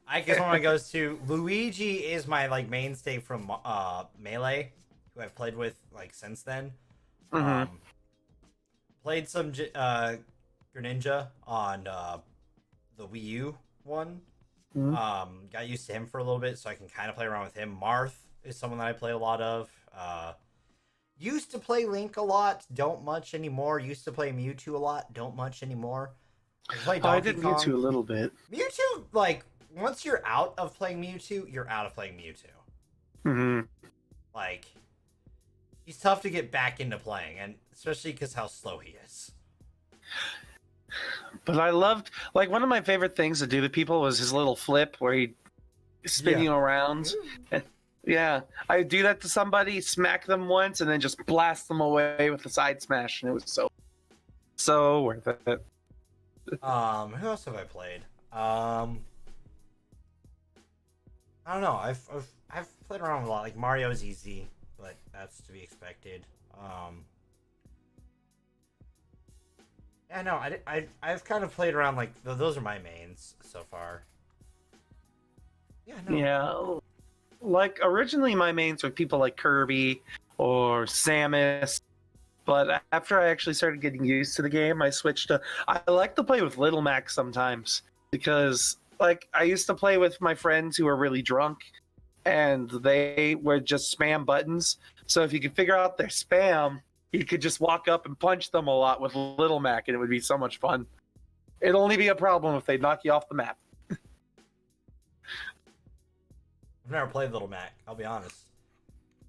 Ike is one of my goes to. Luigi is my mainstay from Melee, who I've played with since then. Mm-hmm. Played some Greninja on the Wii U one. Mm-hmm. Got used to him for a little bit, so I can kind of play around with him. Marth is someone that I play a lot of. Used to play Link a lot, don't much anymore. Used to play Mewtwo a lot, don't much anymore. I did Mewtwo a little bit. Mewtwo, once you're out of playing Mewtwo, you're out of playing Mewtwo. Mm-hmm. He's tough to get back into playing, and especially because how slow he is. But I loved, one of my favorite things to do to people was his little flip where he'd spin you around. Yeah, I do that to somebody, smack them once, and then just blast them away with a side smash, and it was so worth it. Who else have I played? I don't know. I've played around with a lot. Mario's easy, but that's to be expected. Yeah, no, I've kind of played around those are my mains so far. Yeah, no. Yeah. Originally my mains were people like Kirby or Samus, but after I actually started getting used to the game, I switched to... I like to play with Little Mac sometimes, because, I used to play with my friends who were really drunk, and they would just spam buttons, so if you could figure out their spam, you could just walk up and punch them a lot with Little Mac, and it would be so much fun. It'd only be a problem if they knock you off the map. I've never played Little Mac, I'll be honest.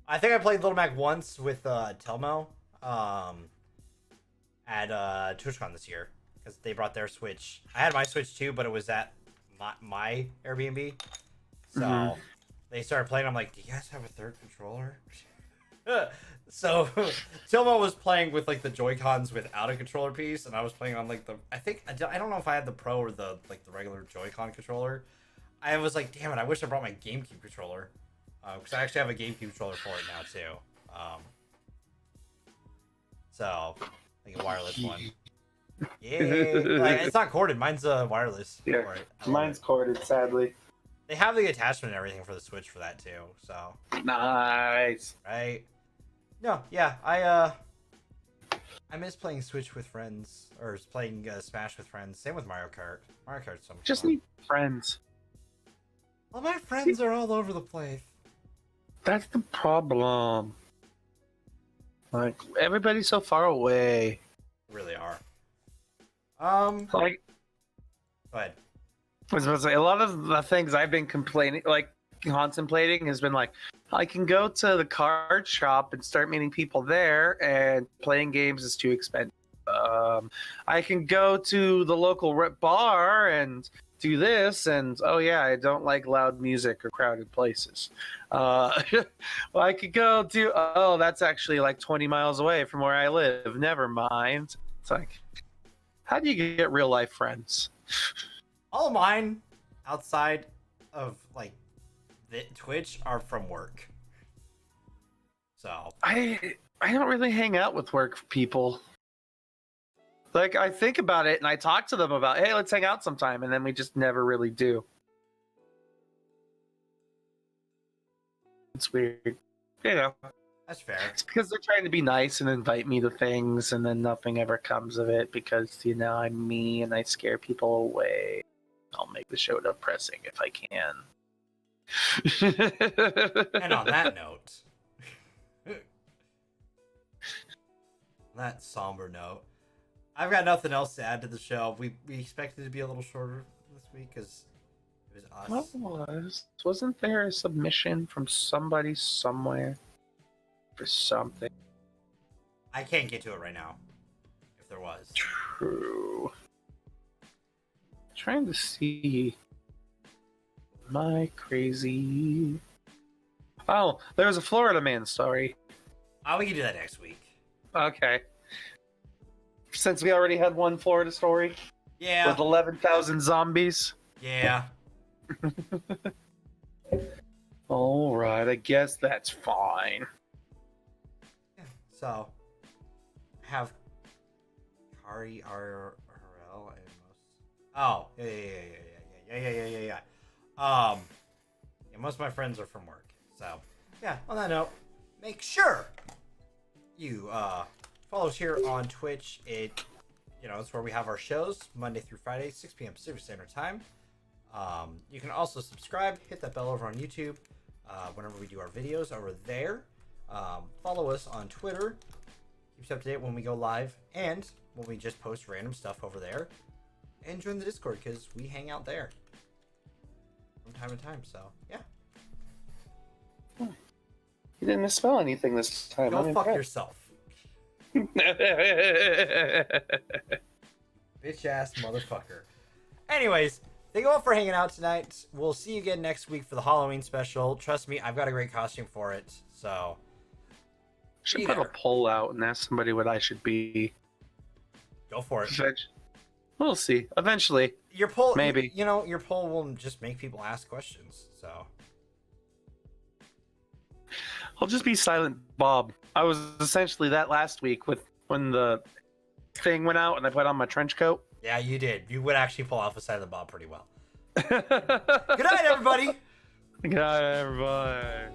I think I played Little Mac once with Telmo at TwitchCon this year. because they brought their Switch. I had my Switch too, but it was at my Airbnb. So they started playing. I'm like, do you guys have a third controller? So Tilma was playing with like the Joy-Cons without a controller piece, and I was playing on like I don't know if I had the Pro or the regular Joy-Con controller. I was like, damn it, I wish I brought my GameCube controller, because I actually have a GameCube controller for it now too. So like a wireless one. Yeah, like, it's not corded. Mine's wireless. Yeah, mine's corded, sadly. They have the attachment and everything for the Switch for that too. So nice, right? No, yeah, I miss playing Switch with friends, or playing Smash with friends. Same with Mario Kart. Mario Kart's so much just fun. need friends. Well, my friends are all over the place. That's the problem. Like, everybody's so far away. Really are. Like, go ahead. I was about to say, a lot of the things I've been contemplating has been like, I can go to the card shop and start meeting people there, and playing games is too expensive. I can go to the local bar and do this, and oh yeah, I don't like loud music or crowded places. Well, I could go to, oh, that's actually like 20 miles away from where I live. Never mind. It's like, how do you get real life friends? All of mine outside of like the Twitch are from work. So I don't really hang out with work people. Like, I think about it and I talk to them about, hey, let's hang out sometime, and then we just never really do. It's weird. You know. That's fair. It's because they're trying to be nice and invite me to things, and then nothing ever comes of it because, you know, I'm me and I scare people away. I'll make the show depressing if I can. And on that note, that somber note, I've got nothing else to add to the show. We expected it to be a little shorter this week because it was us. Wasn't there a submission from somebody somewhere for something? I can't get to it right now. If there was. True. Trying to see my crazy. Oh, there was a Florida man story. Oh, we can do that next week. Okay. Since we already had one Florida story. Yeah. With 11,000 zombies. Yeah. All right, I guess that's fine. Yeah. So, have Kari RL and most. Oh, yeah. Yeah, most of my friends are from work. So, yeah. On that note, make sure you follow us here on Twitch. It's where we have our shows Monday through Friday, 6 p.m. Pacific Standard Time. You can also subscribe, hit that bell over on YouTube whenever we do our videos over there. Follow us on Twitter. Keeps you up to date when we go live and when we just post random stuff over there. And join the Discord because we hang out there from time to time. So, yeah. You didn't misspell anything this time. Go fuck yourself. Bitch ass motherfucker. Anyways, thank you all for hanging out tonight. We'll see you again next week for the Halloween special. Trust me, I've got a great costume for it. So should put a poll out and ask somebody what I should be. Go for it. We'll see. Eventually. Your poll, maybe. Your poll will just make people ask questions. So I'll just be Silent Bob. I was essentially that last week when the thing went out and I put on my trench coat. Yeah, you did. You would actually pull off a Silent Bob pretty well. Good night, everybody. Good night, everybody.